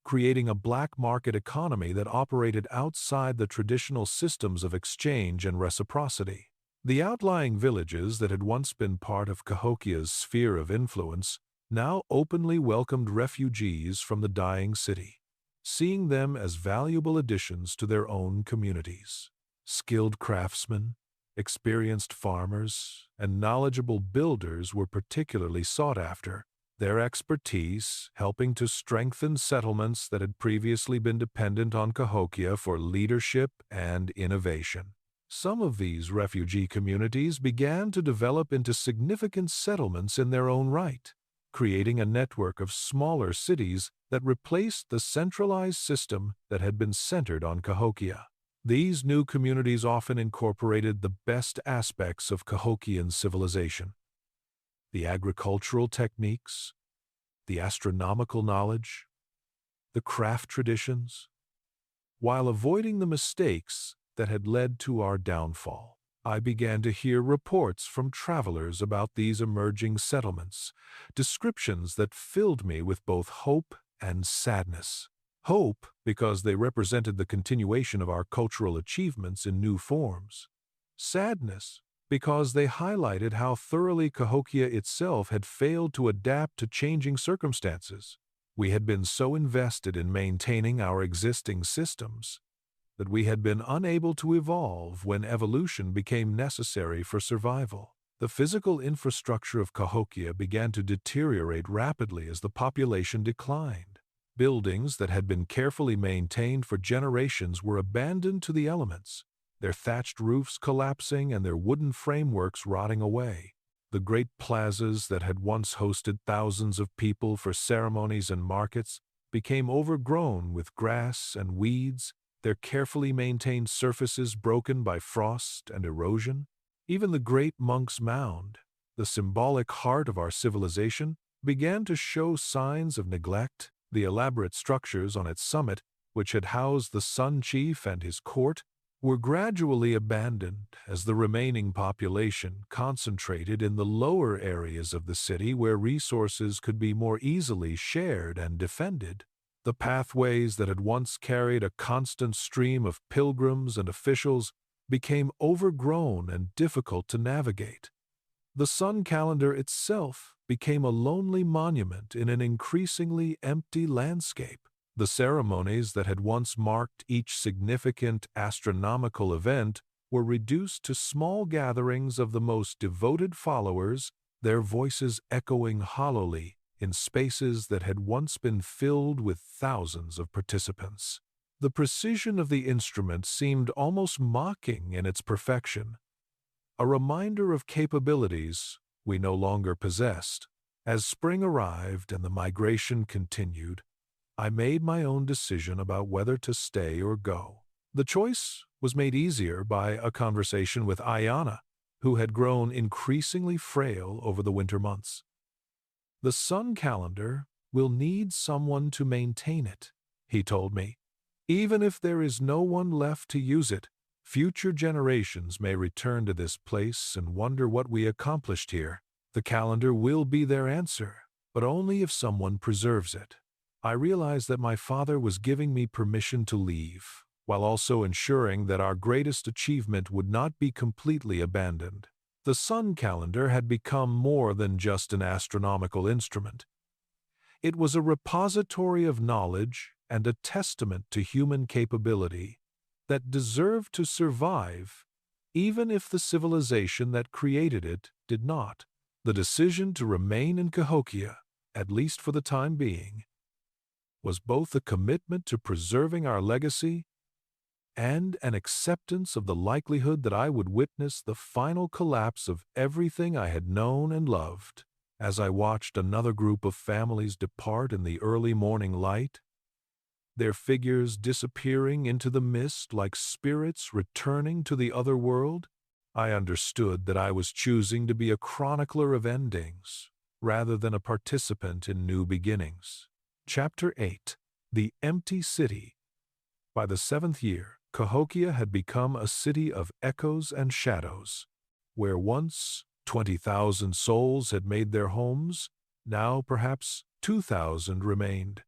creating a black market economy that operated outside the traditional systems of exchange and reciprocity. The outlying villages that had once been part of Cahokia's sphere of influence now openly welcomed refugees from the dying city, seeing them as valuable additions to their own communities. Skilled craftsmen, experienced farmers, and knowledgeable builders were particularly sought after, their expertise helping to strengthen settlements that had previously been dependent on Cahokia for leadership and innovation. Some of these refugee communities began to develop into significant settlements in their own right, creating a network of smaller cities that replaced the centralized system that had been centered on Cahokia. These new communities often incorporated the best aspects of Cahokian civilization: the agricultural techniques, the astronomical knowledge, the craft traditions, while avoiding the mistakes that had led to our downfall. I began to hear reports from travelers about these emerging settlements, descriptions that filled me with both hope and sadness. Hope because they represented the continuation of our cultural achievements in new forms. Sadness because they highlighted how thoroughly Cahokia itself had failed to adapt to changing circumstances. We had been so invested in maintaining our existing systems that we had been unable to evolve when evolution became necessary for survival. The physical infrastructure of Cahokia began to deteriorate rapidly as the population declined. Buildings that had been carefully maintained for generations were abandoned to the elements, their thatched roofs collapsing and their wooden frameworks rotting away. The great plazas that had once hosted thousands of people for ceremonies and markets became overgrown with grass and weeds, their carefully maintained surfaces broken by frost and erosion. Even the great Monks Mound, the symbolic heart of our civilization, began to show signs of neglect. The elaborate structures on its summit, which had housed the Sun Chief and his court, were gradually abandoned as the remaining population concentrated in the lower areas of the city where resources could be more easily shared and defended. The pathways that had once carried a constant stream of pilgrims and officials became overgrown and difficult to navigate. The sun calendar itself became a lonely monument in an increasingly empty landscape. The ceremonies that had once marked each significant astronomical event were reduced to small gatherings of the most devoted followers, their voices echoing hollowly in spaces that had once been filled with thousands of participants. The precision of the instrument seemed almost mocking in its perfection, a reminder of capabilities we no longer possessed. As spring arrived and the migration continued, I made my own decision about whether to stay or go. The choice was made easier by a conversation with Ayana, who had grown increasingly frail over the winter months. "The sun calendar will need someone to maintain it," he told me. "Even if there is no one left to use it, future generations may return to this place and wonder what we accomplished here. The calendar will be their answer, but only if someone preserves it." I realized that my father was giving me permission to leave, while also ensuring that our greatest achievement would not be completely abandoned. The sun calendar had become more than just an astronomical instrument. It was a repository of knowledge and a testament to human capability that deserved to survive, even if the civilization that created it did not. The decision to remain in Cahokia, at least for the time being, was both a commitment to preserving our legacy and an acceptance of the likelihood that I would witness the final collapse of everything I had known and loved. As I watched another group of families depart in the early morning light, their figures disappearing into the mist like spirits returning to the other world, I understood that I was choosing to be a chronicler of endings rather than a participant in new beginnings. Chapter 8. The Empty City. By the 7th year, Cahokia had become a city of echoes and shadows. Where once 20,000 souls had made their homes, now perhaps 2,000 remained,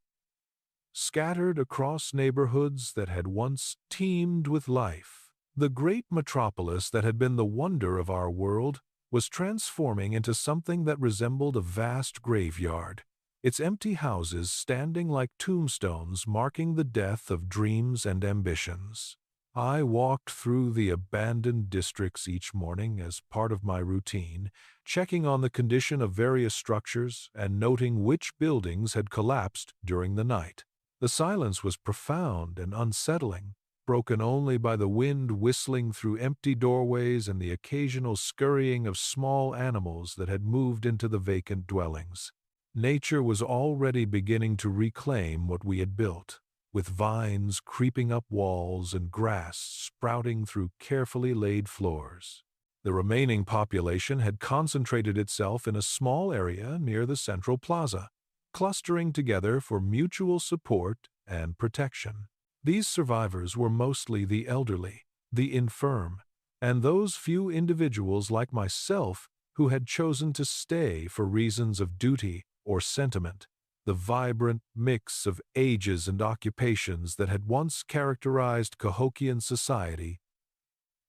scattered across neighborhoods that had once teemed with life. The great metropolis that had been the wonder of our world was transforming into something that resembled a vast graveyard, its empty houses standing like tombstones marking the death of dreams and ambitions. I walked through the abandoned districts each morning as part of my routine, checking on the condition of various structures and noting which buildings had collapsed during the night. The silence was profound and unsettling, broken only by the wind whistling through empty doorways and the occasional scurrying of small animals that had moved into the vacant dwellings. Nature was already beginning to reclaim what we had built, with vines creeping up walls and grass sprouting through carefully laid floors. The remaining population had concentrated itself in a small area near the central plaza, clustering together for mutual support and protection. These survivors were mostly the elderly, the infirm, and those few individuals like myself who had chosen to stay for reasons of duty or sentiment. The vibrant mix of ages and occupations that had once characterized Cahokian society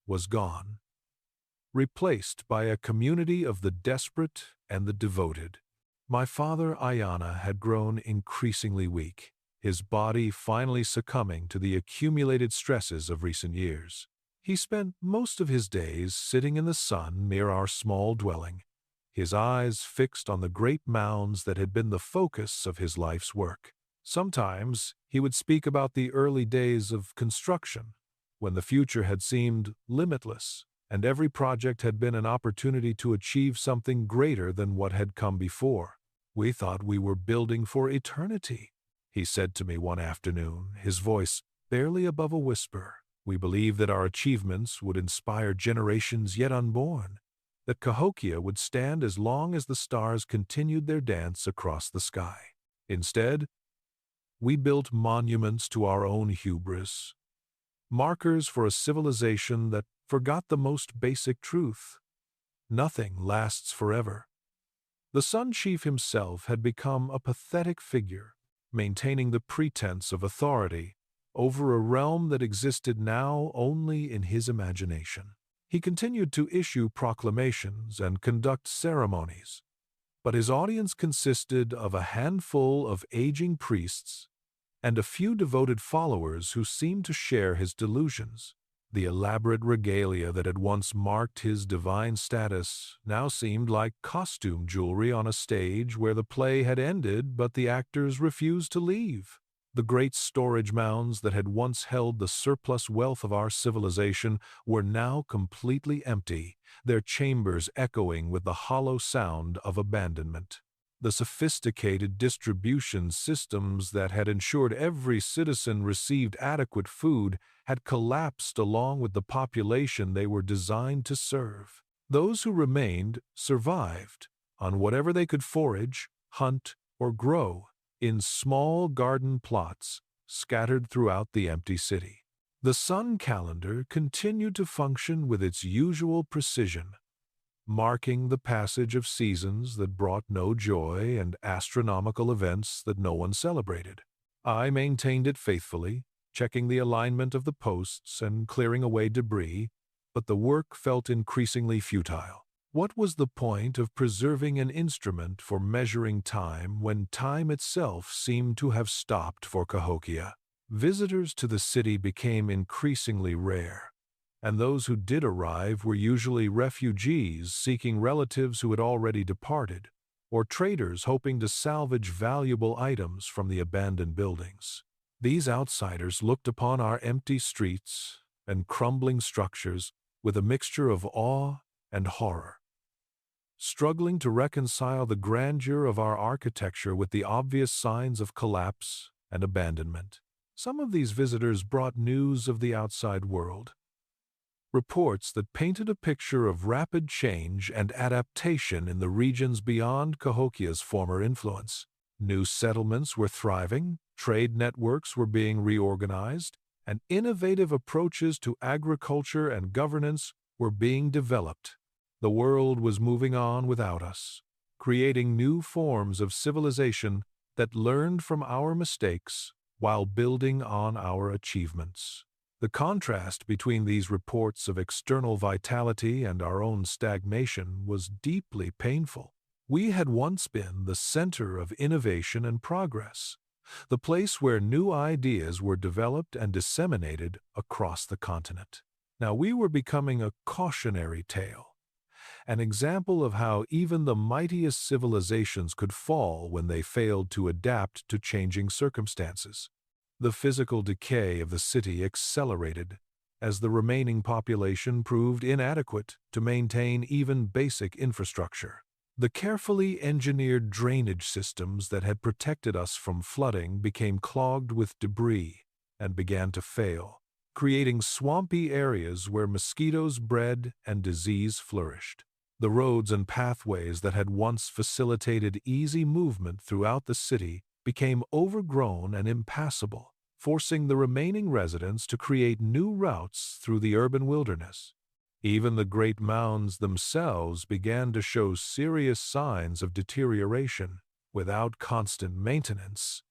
was gone, replaced by a community of the desperate and the devoted. My father, Ayana, had grown increasingly weak, his body finally succumbing to the accumulated stresses of recent years. He spent most of his days sitting in the sun near our small dwelling, his eyes fixed on the great mounds that had been the focus of his life's work. Sometimes he would speak about the early days of construction, when the future had seemed limitless, and every project had been an opportunity to achieve something greater than what had come before. "We thought we were building for eternity," he said to me one afternoon, his voice barely above a whisper. "We believed that our achievements would inspire generations yet unborn, that Cahokia would stand as long as the stars continued their dance across the sky. Instead, we built monuments to our own hubris, markers for a civilization that forgot the most basic truth: nothing lasts forever." The Sun Chief himself had become a pathetic figure, maintaining the pretense of authority over a realm that existed now only in his imagination. He continued to issue proclamations and conduct ceremonies, but his audience consisted of a handful of aging priests and a few devoted followers who seemed to share his delusions. The elaborate regalia that had once marked his divine status now seemed like costume jewelry on a stage where the play had ended but the actors refused to leave. The great storage mounds that had once held the surplus wealth of our civilization were now completely empty, their chambers echoing with the hollow sound of abandonment. The sophisticated distribution systems that had ensured every citizen received adequate food had collapsed along with the population they were designed to serve. Those who remained survived on whatever they could forage, hunt, or grow in small garden plots scattered throughout the empty city. The sun calendar continued to function with its usual precision, marking the passage of seasons that brought no joy and astronomical events that no one celebrated. I maintained it faithfully, checking the alignment of the posts and clearing away debris, but the work felt increasingly futile. What was the point of preserving an instrument for measuring time when time itself seemed to have stopped for Cahokia? Visitors to the city became increasingly rare, and those who did arrive were usually refugees seeking relatives who had already departed, or traders hoping to salvage valuable items from the abandoned buildings. These outsiders looked upon our empty streets and crumbling structures with a mixture of awe and horror, struggling to reconcile the grandeur of our architecture with the obvious signs of collapse and abandonment. Some of these visitors brought news of the outside world, reports that painted a picture of rapid change and adaptation in the regions beyond Cahokia's former influence. New settlements were thriving, trade networks were being reorganized, and innovative approaches to agriculture and governance were being developed. The world was moving on without us, creating new forms of civilization that learned from our mistakes while building on our achievements. The contrast between these reports of external vitality and our own stagnation was deeply painful. We had once been the center of innovation and progress, the place where new ideas were developed and disseminated across the continent. Now we were becoming a cautionary tale, an example of how even the mightiest civilizations could fall when they failed to adapt to changing circumstances. The physical decay of the city accelerated as the remaining population proved inadequate to maintain even basic infrastructure. The carefully engineered drainage systems that had protected us from flooding became clogged with debris and began to fail, creating swampy areas where mosquitoes bred and disease flourished. The roads and pathways that had once facilitated easy movement throughout the city became overgrown and impassable, forcing the remaining residents to create new routes through the urban wilderness. Even the great mounds themselves began to show serious signs of deterioration. Without constant maintenance,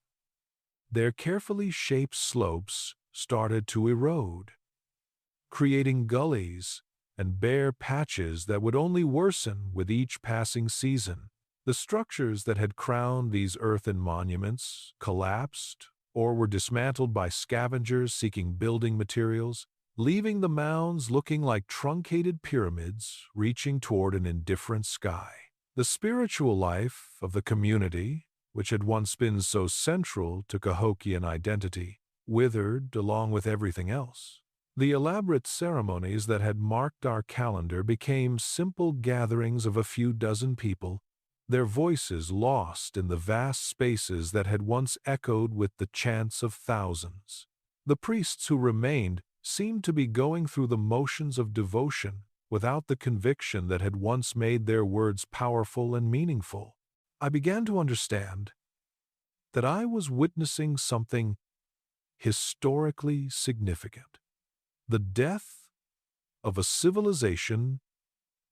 their carefully shaped slopes started to erode, creating gullies and bare patches that would only worsen with each passing season. The structures that had crowned these earthen monuments collapsed or were dismantled by scavengers seeking building materials, leaving the mounds looking like truncated pyramids reaching toward an indifferent sky. The spiritual life of the community, which had once been so central to Cahokian identity, withered along with everything else. The elaborate ceremonies that had marked our calendar became simple gatherings of a few dozen people, their voices lost in the vast spaces that had once echoed with the chants of thousands. The priests who remained seemed to be going through the motions of devotion without the conviction that had once made their words powerful and meaningful. I began to understand that I was witnessing something historically significant: the death of a civilization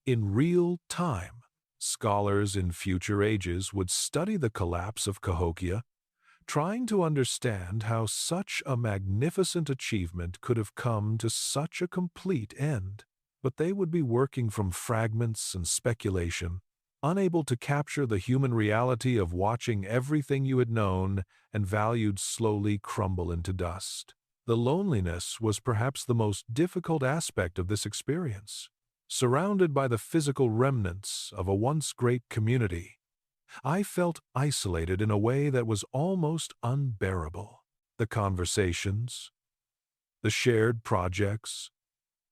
in real time. Scholars in future ages would study the collapse of Cahokia, trying to understand how such a magnificent achievement could have come to such a complete end. But they would be working from fragments and speculation, unable to capture the human reality of watching everything you had known and valued slowly crumble into dust. The loneliness was perhaps the most difficult aspect of this experience. Surrounded by the physical remnants of a once great community, I felt isolated in a way that was almost unbearable. The conversations, the shared projects,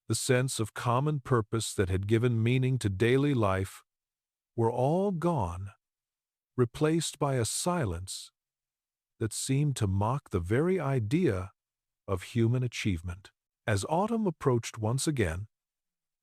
the sense of common purpose that had given meaning to daily life were all gone, replaced by a silence that seemed to mock the very idea of human achievement. As autumn approached once again,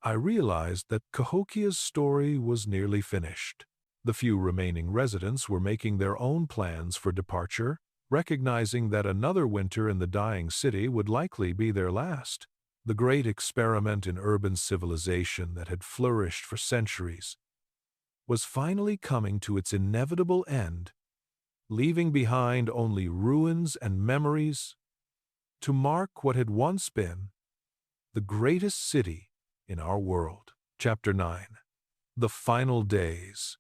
I realized that Cahokia's story was nearly finished. The few remaining residents were making their own plans for departure, recognizing that another winter in the dying city would likely be their last. The great experiment in urban civilization that had flourished for centuries was finally coming to its inevitable end, leaving behind only ruins and memories to mark what had once been the greatest city in our world. Chapter 9. The Final Days.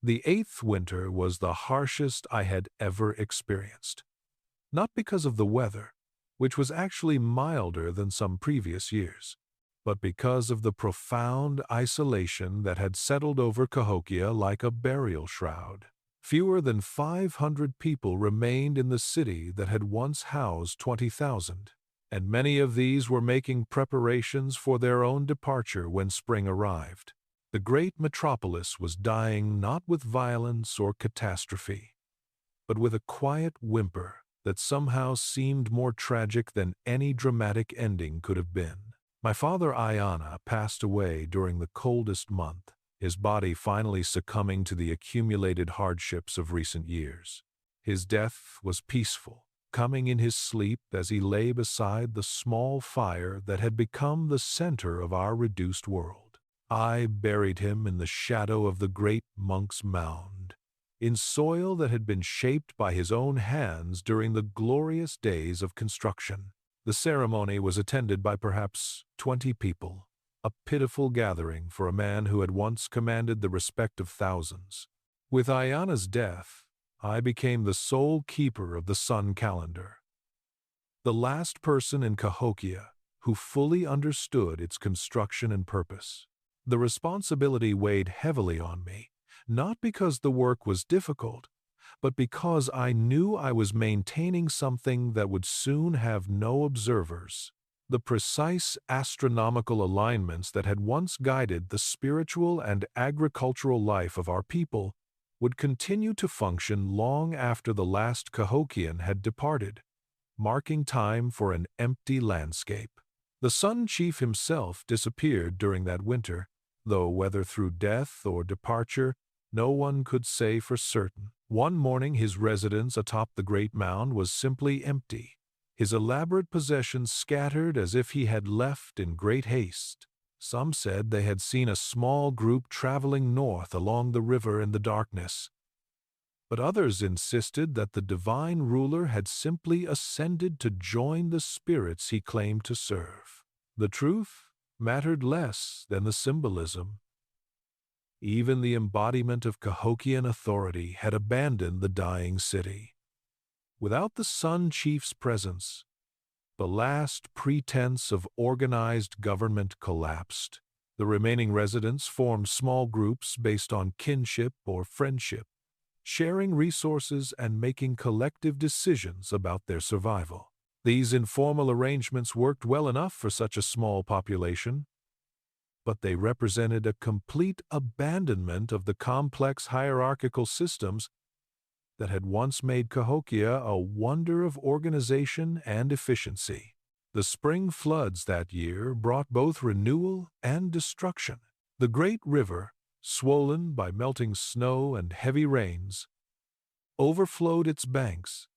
The 8th winter was the harshest I had ever experienced. Not because of the weather, which was actually milder than some previous years, but because of the profound isolation that had settled over Cahokia like a burial shroud. Fewer than 500 people remained in the city that had once housed 20,000, and many of these were making preparations for their own departure when spring arrived. The great metropolis was dying not with violence or catastrophe, but with a quiet whimper that somehow seemed more tragic than any dramatic ending could have been. My father Ayana passed away during the coldest month, his body finally succumbing to the accumulated hardships of recent years. His death was peaceful, coming in his sleep as he lay beside the small fire that had become the center of our reduced world. I buried him in the shadow of the great Monks Mound, in soil that had been shaped by his own hands during the glorious days of construction. The ceremony was attended by perhaps 20 people, a pitiful gathering for a man who had once commanded the respect of thousands. With Ayana's death, I became the sole keeper of the sun calendar, the last person in Cahokia who fully understood its construction and purpose. The responsibility weighed heavily on me, not because the work was difficult, but because I knew I was maintaining something that would soon have no observers. The precise astronomical alignments that had once guided the spiritual and agricultural life of our people would continue to function long after the last Cahokian had departed, marking time for an empty landscape. The Sun Chief himself disappeared during that winter, though whether through death or departure, no one could say for certain. One morning his residence atop the great mound was simply empty, his elaborate possessions scattered as if he had left in great haste. Some said they had seen a small group traveling north along the river in the darkness, but others insisted that the divine ruler had simply ascended to join the spirits he claimed to serve. The truth mattered less than the symbolism. Even the embodiment of Cahokian authority had abandoned the dying city. Without the Sun Chief's presence, the last pretense of organized government collapsed. The remaining residents formed small groups based on kinship or friendship, sharing resources and making collective decisions about their survival. These informal arrangements worked well enough for such a small population, but they represented a complete abandonment of the complex hierarchical systems that had once made Cahokia a wonder of organization and efficiency. The spring floods that year brought both renewal and destruction. The great river, swollen by melting snow and heavy rains, overflowed its banks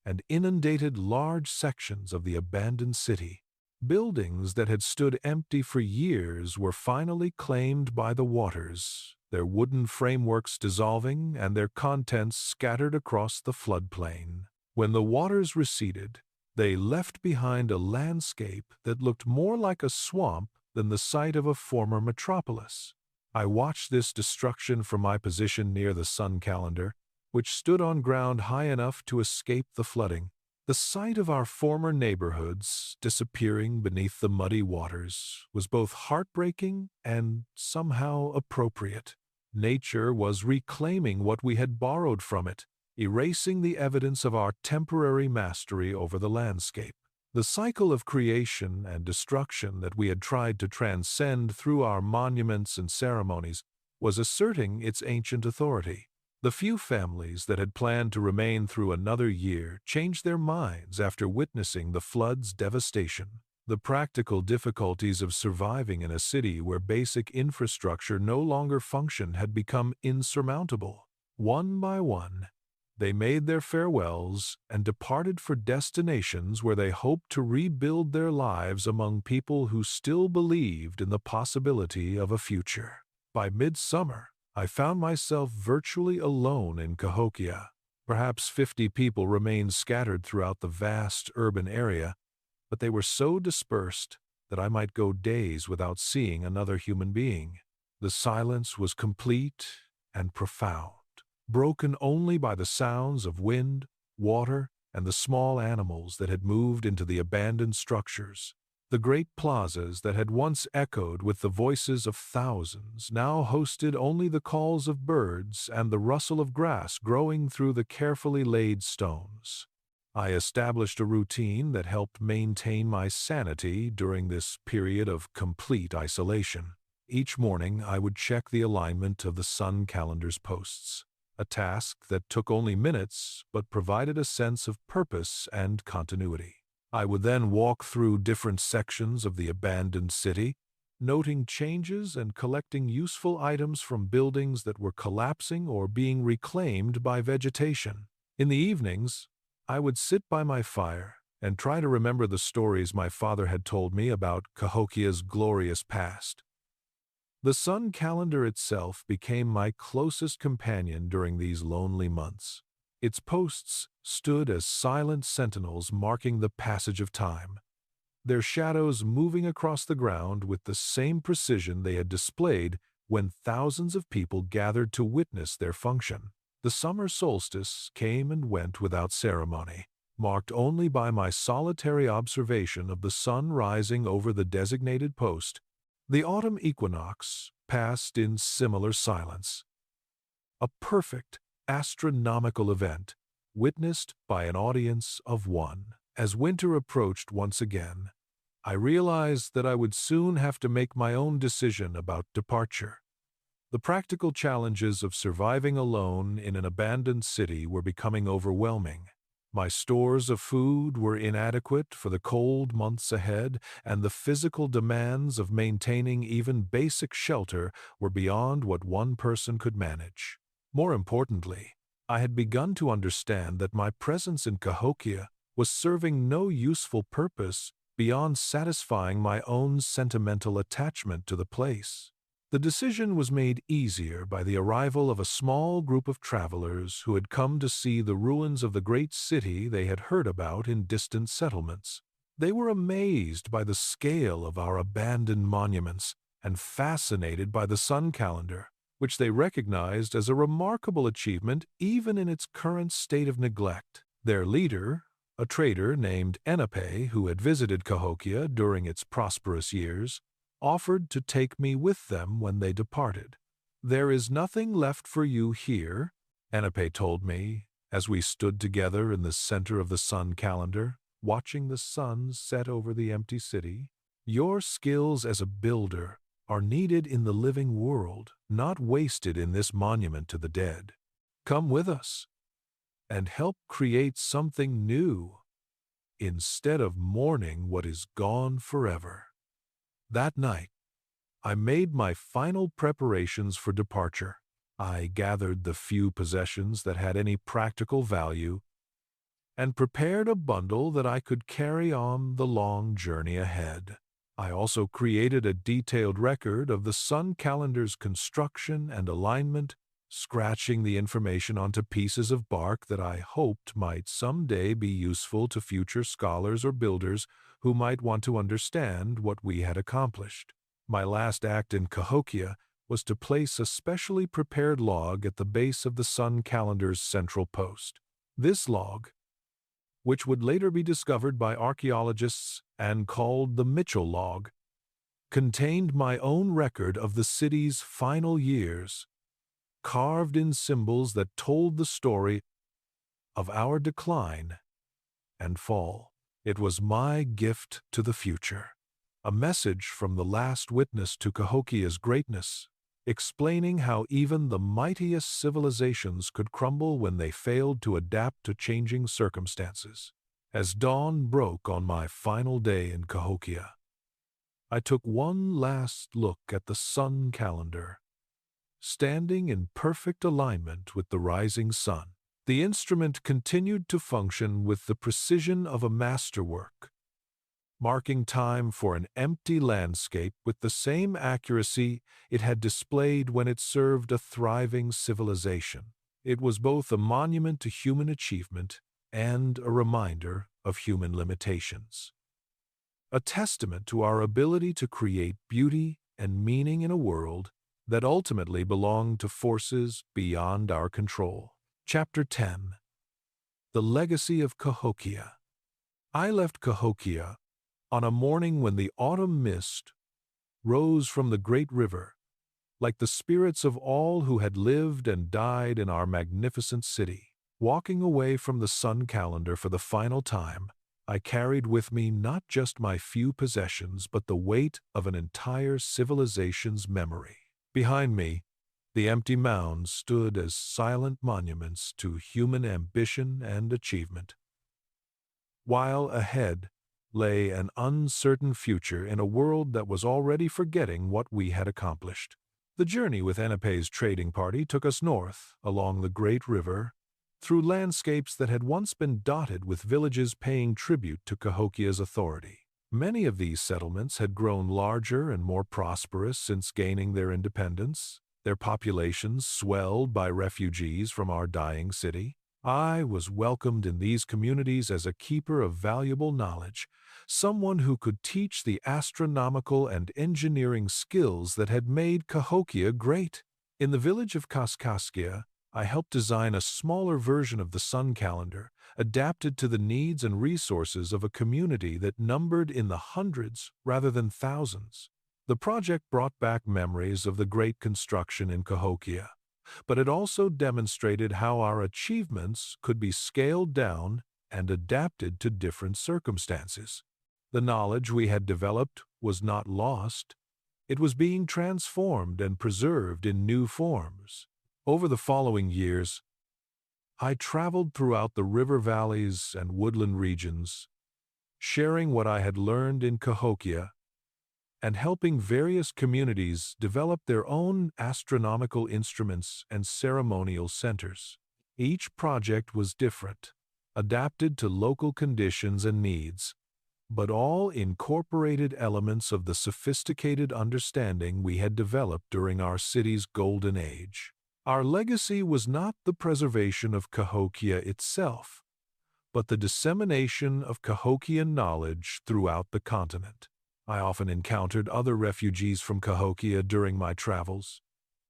and inundated large sections of the abandoned city. Buildings that had stood empty for years were finally claimed by the waters, their wooden frameworks dissolving and their contents scattered across the floodplain. When the waters receded, they left behind a landscape that looked more like a swamp than the site of a former metropolis. I watched this destruction from my position near the sun calendar, which stood on ground high enough to escape the flooding. The sight of our former neighborhoods disappearing beneath the muddy waters was both heartbreaking and somehow appropriate. Nature was reclaiming what we had borrowed from it, erasing the evidence of our temporary mastery over the landscape. The cycle of creation and destruction that we had tried to transcend through our monuments and ceremonies was asserting its ancient authority. The few families that had planned to remain through another year changed their minds after witnessing the flood's devastation. The practical difficulties of surviving in a city where basic infrastructure no longer functioned had become insurmountable. One by one, they made their farewells and departed for destinations where they hoped to rebuild their lives among people who still believed in the possibility of a future. By midsummer, I found myself virtually alone in Cahokia. Perhaps 50 people remained scattered throughout the vast urban area, but they were so dispersed that I might go days without seeing another human being. The silence was complete and profound, broken only by the sounds of wind, water, and the small animals that had moved into the abandoned structures. The great plazas that had once echoed with the voices of thousands now hosted only the calls of birds and the rustle of grass growing through the carefully laid stones. I established a routine that helped maintain my sanity during this period of complete isolation. Each morning I would check the alignment of the sun calendar's posts, a task that took only minutes but provided a sense of purpose and continuity. I would then walk through different sections of the abandoned city, noting changes and collecting useful items from buildings that were collapsing or being reclaimed by vegetation. In the evenings, I would sit by my fire and try to remember the stories my father had told me about Cahokia's glorious past. The sun calendar itself became my closest companion during these lonely months. Its posts stood as silent sentinels marking the passage of time, their shadows moving across the ground with the same precision they had displayed when thousands of people gathered to witness their function. The summer solstice came and went without ceremony, marked only by my solitary observation of the sun rising over the designated post. The autumn equinox passed in similar silence, a perfect astronomical event, witnessed by an audience of one. As winter approached once again, I realized that I would soon have to make my own decision about departure. The practical challenges of surviving alone in an abandoned city were becoming overwhelming. My stores of food were inadequate for the cold months ahead, and the physical demands of maintaining even basic shelter were beyond what one person could manage. More importantly, I had begun to understand that my presence in Cahokia was serving no useful purpose beyond satisfying my own sentimental attachment to the place. The decision was made easier by the arrival of a small group of travelers who had come to see the ruins of the great city they had heard about in distant settlements. They were amazed by the scale of our abandoned monuments and fascinated by the sun calendar, which they recognized as a remarkable achievement even in its current state of neglect. Their leader, a trader named Enepe who had visited Cahokia during its prosperous years, offered to take me with them when they departed. "There is nothing left for you here," Enepe told me, as we stood together in the center of the sun calendar, watching the sun set over the empty city. "Your skills as a builder are needed in the living world, not wasted in this monument to the dead. Come with us and help create something new instead of mourning what is gone forever." That night, I made my final preparations for departure. I gathered the few possessions that had any practical value and prepared a bundle that I could carry on the long journey ahead. I also created a detailed record of the sun calendar's construction and alignment, scratching the information onto pieces of bark that I hoped might someday be useful to future scholars or builders who might want to understand what we had accomplished. My last act in Cahokia was to place a specially prepared log at the base of the sun calendar's central post. This log, which would later be discovered by archaeologists and called the Mitchell log, contained my own record of the city's final years, carved in symbols that told the story of our decline and fall. It was my gift to the future, a message from the last witness to Cahokia's greatness, explaining how even the mightiest civilizations could crumble when they failed to adapt to changing circumstances. As dawn broke on my final day in Cahokia, I took one last look at the sun calendar, standing in perfect alignment with the rising sun. The instrument continued to function with the precision of a masterwork, marking time for an empty landscape with the same accuracy it had displayed when it served a thriving civilization. It was both a monument to human achievement and a reminder of human limitations, a testament to our ability to create beauty and meaning in a world that ultimately belonged to forces beyond our control. Chapter 10. The Legacy of Cahokia. I left Cahokia On a morning when the autumn mist rose from the great river, like the spirits of all who had lived and died in our magnificent city, walking away from the sun calendar for the final time, I carried with me not just my few possessions but the weight of an entire civilization's memory. Behind me, the empty mounds stood as silent monuments to human ambition and achievement, while ahead lay an uncertain future in a world that was already forgetting what we had accomplished. The journey with Ennepe's trading party took us north, along the great river, through landscapes that had once been dotted with villages paying tribute to Cahokia's authority. Many of these settlements had grown larger and more prosperous since gaining their independence, their populations swelled by refugees from our dying city. I was welcomed in these communities as a keeper of valuable knowledge, someone who could teach the astronomical and engineering skills that had made Cahokia great. In the village of Cahokia, I helped design a smaller version of the sun calendar, adapted to the needs and resources of a community that numbered in the hundreds rather than thousands. The project brought back memories of the great construction in Cahokia, but it also demonstrated how our achievements could be scaled down and adapted to different circumstances. The knowledge we had developed was not lost. It was being transformed and preserved in new forms. Over the following years, I traveled throughout the river valleys and woodland regions, sharing what I had learned in Cahokia and helping various communities develop their own astronomical instruments and ceremonial centers. Each project was different, adapted to local conditions and needs, but all incorporated elements of the sophisticated understanding we had developed during our city's golden age. Our legacy was not the preservation of Cahokia itself, but the dissemination of Cahokian knowledge throughout the continent. I often encountered other refugees from Cahokia during my travels,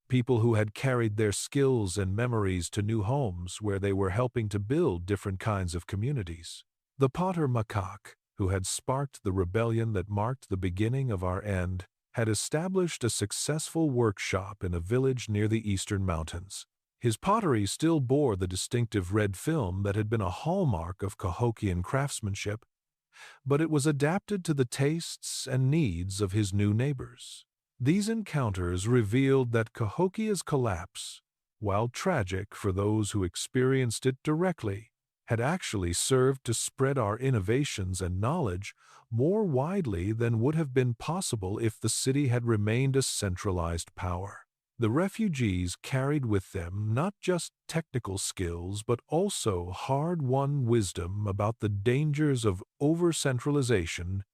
people who had carried their skills and memories to new homes where they were helping to build different kinds of communities. The potter Makak, who had sparked the rebellion that marked the beginning of our end, had established a successful workshop in a village near the eastern mountains. His pottery still bore the distinctive red film that had been a hallmark of Cahokian craftsmanship, but it was adapted to the tastes and needs of his new neighbors. These encounters revealed that Cahokia's collapse, while tragic for those who experienced it directly, had actually served to spread our innovations and knowledge more widely than would have been possible if the city had remained a centralized power. The refugees carried with them not just technical skills but also hard-won wisdom about the dangers of over-centralization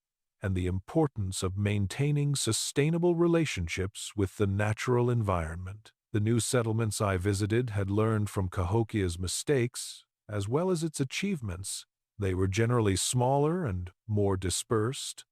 and the importance of maintaining sustainable relationships with the natural environment. The new settlements I visited had learned from Cahokia's mistakes as well as its achievements. They were generally smaller and more dispersed,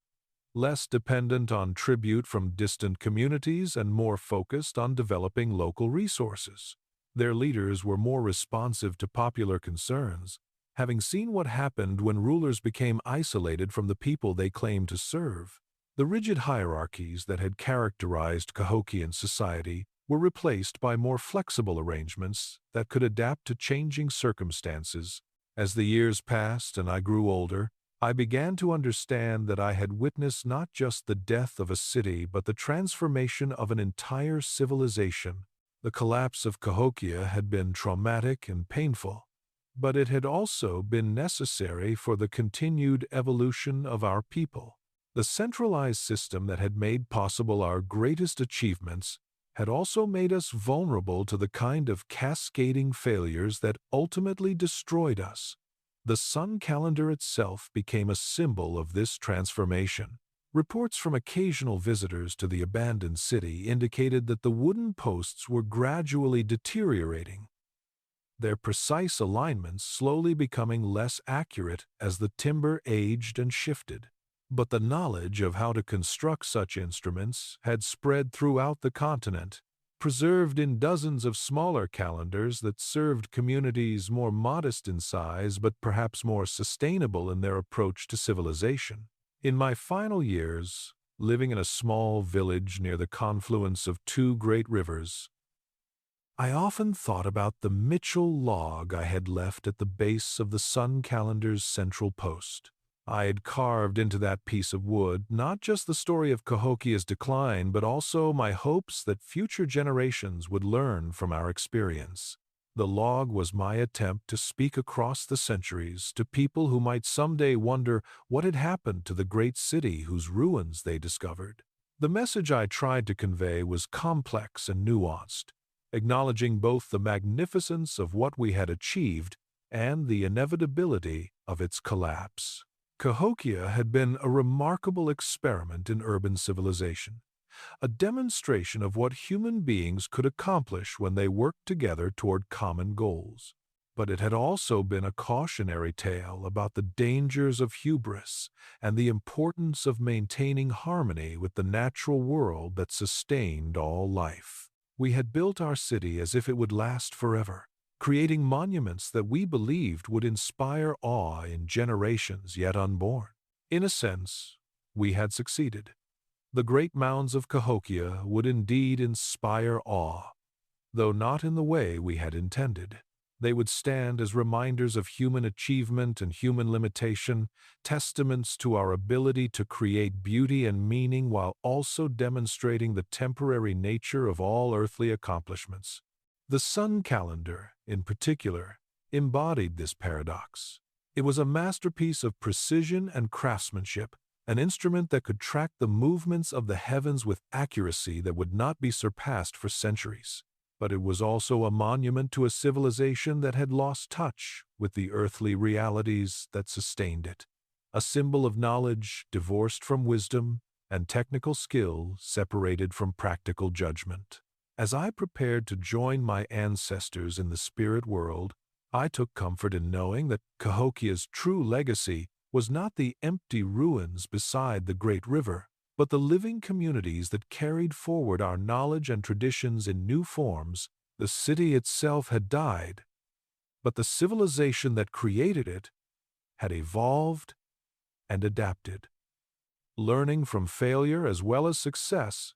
less dependent on tribute from distant communities and more focused on developing local resources. Their leaders were more responsive to popular concerns, having seen what happened when rulers became isolated from the people they claimed to serve. The rigid hierarchies that had characterized Cahokian society were replaced by more flexible arrangements that could adapt to changing circumstances. As the years passed and I grew older, I began to understand that I had witnessed not just the death of a city but the transformation of an entire civilization. The collapse of Cahokia had been traumatic and painful, but it had also been necessary for the continued evolution of our people. The centralized system that had made possible our greatest achievements had also made us vulnerable to the kind of cascading failures that ultimately destroyed us. The sun calendar itself became a symbol of this transformation. Reports from occasional visitors to the abandoned city indicated that the wooden posts were gradually deteriorating, their precise alignments slowly becoming less accurate as the timber aged and shifted. But the knowledge of how to construct such instruments had spread throughout the continent, preserved in dozens of smaller calendars that served communities more modest in size but perhaps more sustainable in their approach to civilization. In my final years, living in a small village near the confluence of two great rivers, I often thought about the Mitchell log I had left at the base of the sun calendar's central post. I had carved into that piece of wood not just the story of Cahokia's decline, but also my hopes that future generations would learn from our experience. The log was my attempt to speak across the centuries to people who might someday wonder what had happened to the great city whose ruins they discovered. The message I tried to convey was complex and nuanced, acknowledging both the magnificence of what we had achieved and the inevitability of its collapse. Cahokia had been a remarkable experiment in urban civilization, a demonstration of what human beings could accomplish when they worked together toward common goals. But it had also been a cautionary tale about the dangers of hubris and the importance of maintaining harmony with the natural world that sustained all life. We had built our city as if it would last forever, creating monuments that we believed would inspire awe in generations yet unborn. In a sense, we had succeeded. The great mounds of Cahokia would indeed inspire awe, though not in the way we had intended. They would stand as reminders of human achievement and human limitation, testaments to our ability to create beauty and meaning while also demonstrating the temporary nature of all earthly accomplishments. The sun calendar, in particular, embodied this paradox. It was a masterpiece of precision and craftsmanship, an instrument that could track the movements of the heavens with accuracy that would not be surpassed for centuries. But it was also a monument to a civilization that had lost touch with the earthly realities that sustained it, a symbol of knowledge divorced from wisdom and technical skill separated from practical judgment. As I prepared to join my ancestors in the spirit world, I took comfort in knowing that Cahokia's true legacy was not the empty ruins beside the great river, but the living communities that carried forward our knowledge and traditions in new forms. The city itself had died, but the civilization that created it had evolved and adapted, learning from failure as well as success,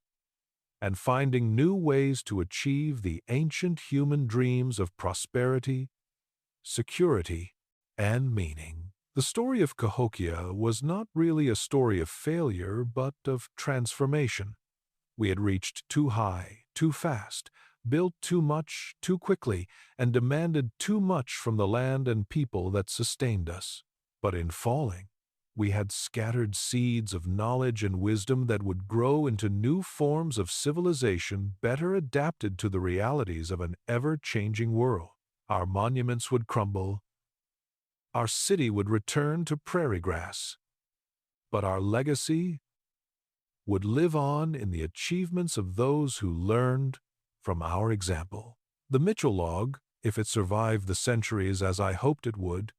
and finding new ways to achieve the ancient human dreams of prosperity, security, and meaning. The story of Cahokia was not really a story of failure, but of transformation. We had reached too high, too fast, built too much, too quickly, and demanded too much from the land and people that sustained us. But in falling, we had scattered seeds of knowledge and wisdom that would grow into new forms of civilization better adapted to the realities of an ever-changing world. Our monuments would crumble, our city would return to prairie grass, but our legacy would live on in the achievements of those who learned from our example. The Mitchell log, if it survived the centuries as I hoped it would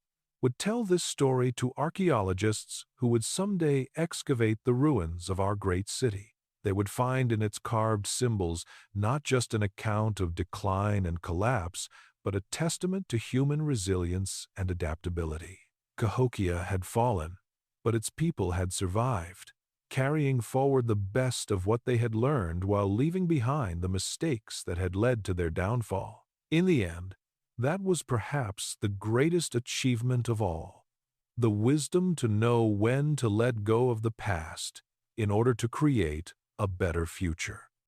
tell this story to archaeologists who would someday excavate the ruins of our great city. They would find in its carved symbols not just an account of decline and collapse, but a testament to human resilience and adaptability. Cahokia had fallen, but its people had survived, carrying forward the best of what they had learned while leaving behind the mistakes that had led to their downfall. In the end, that was perhaps the greatest achievement of all, the wisdom to know when to let go of the past in order to create a better future.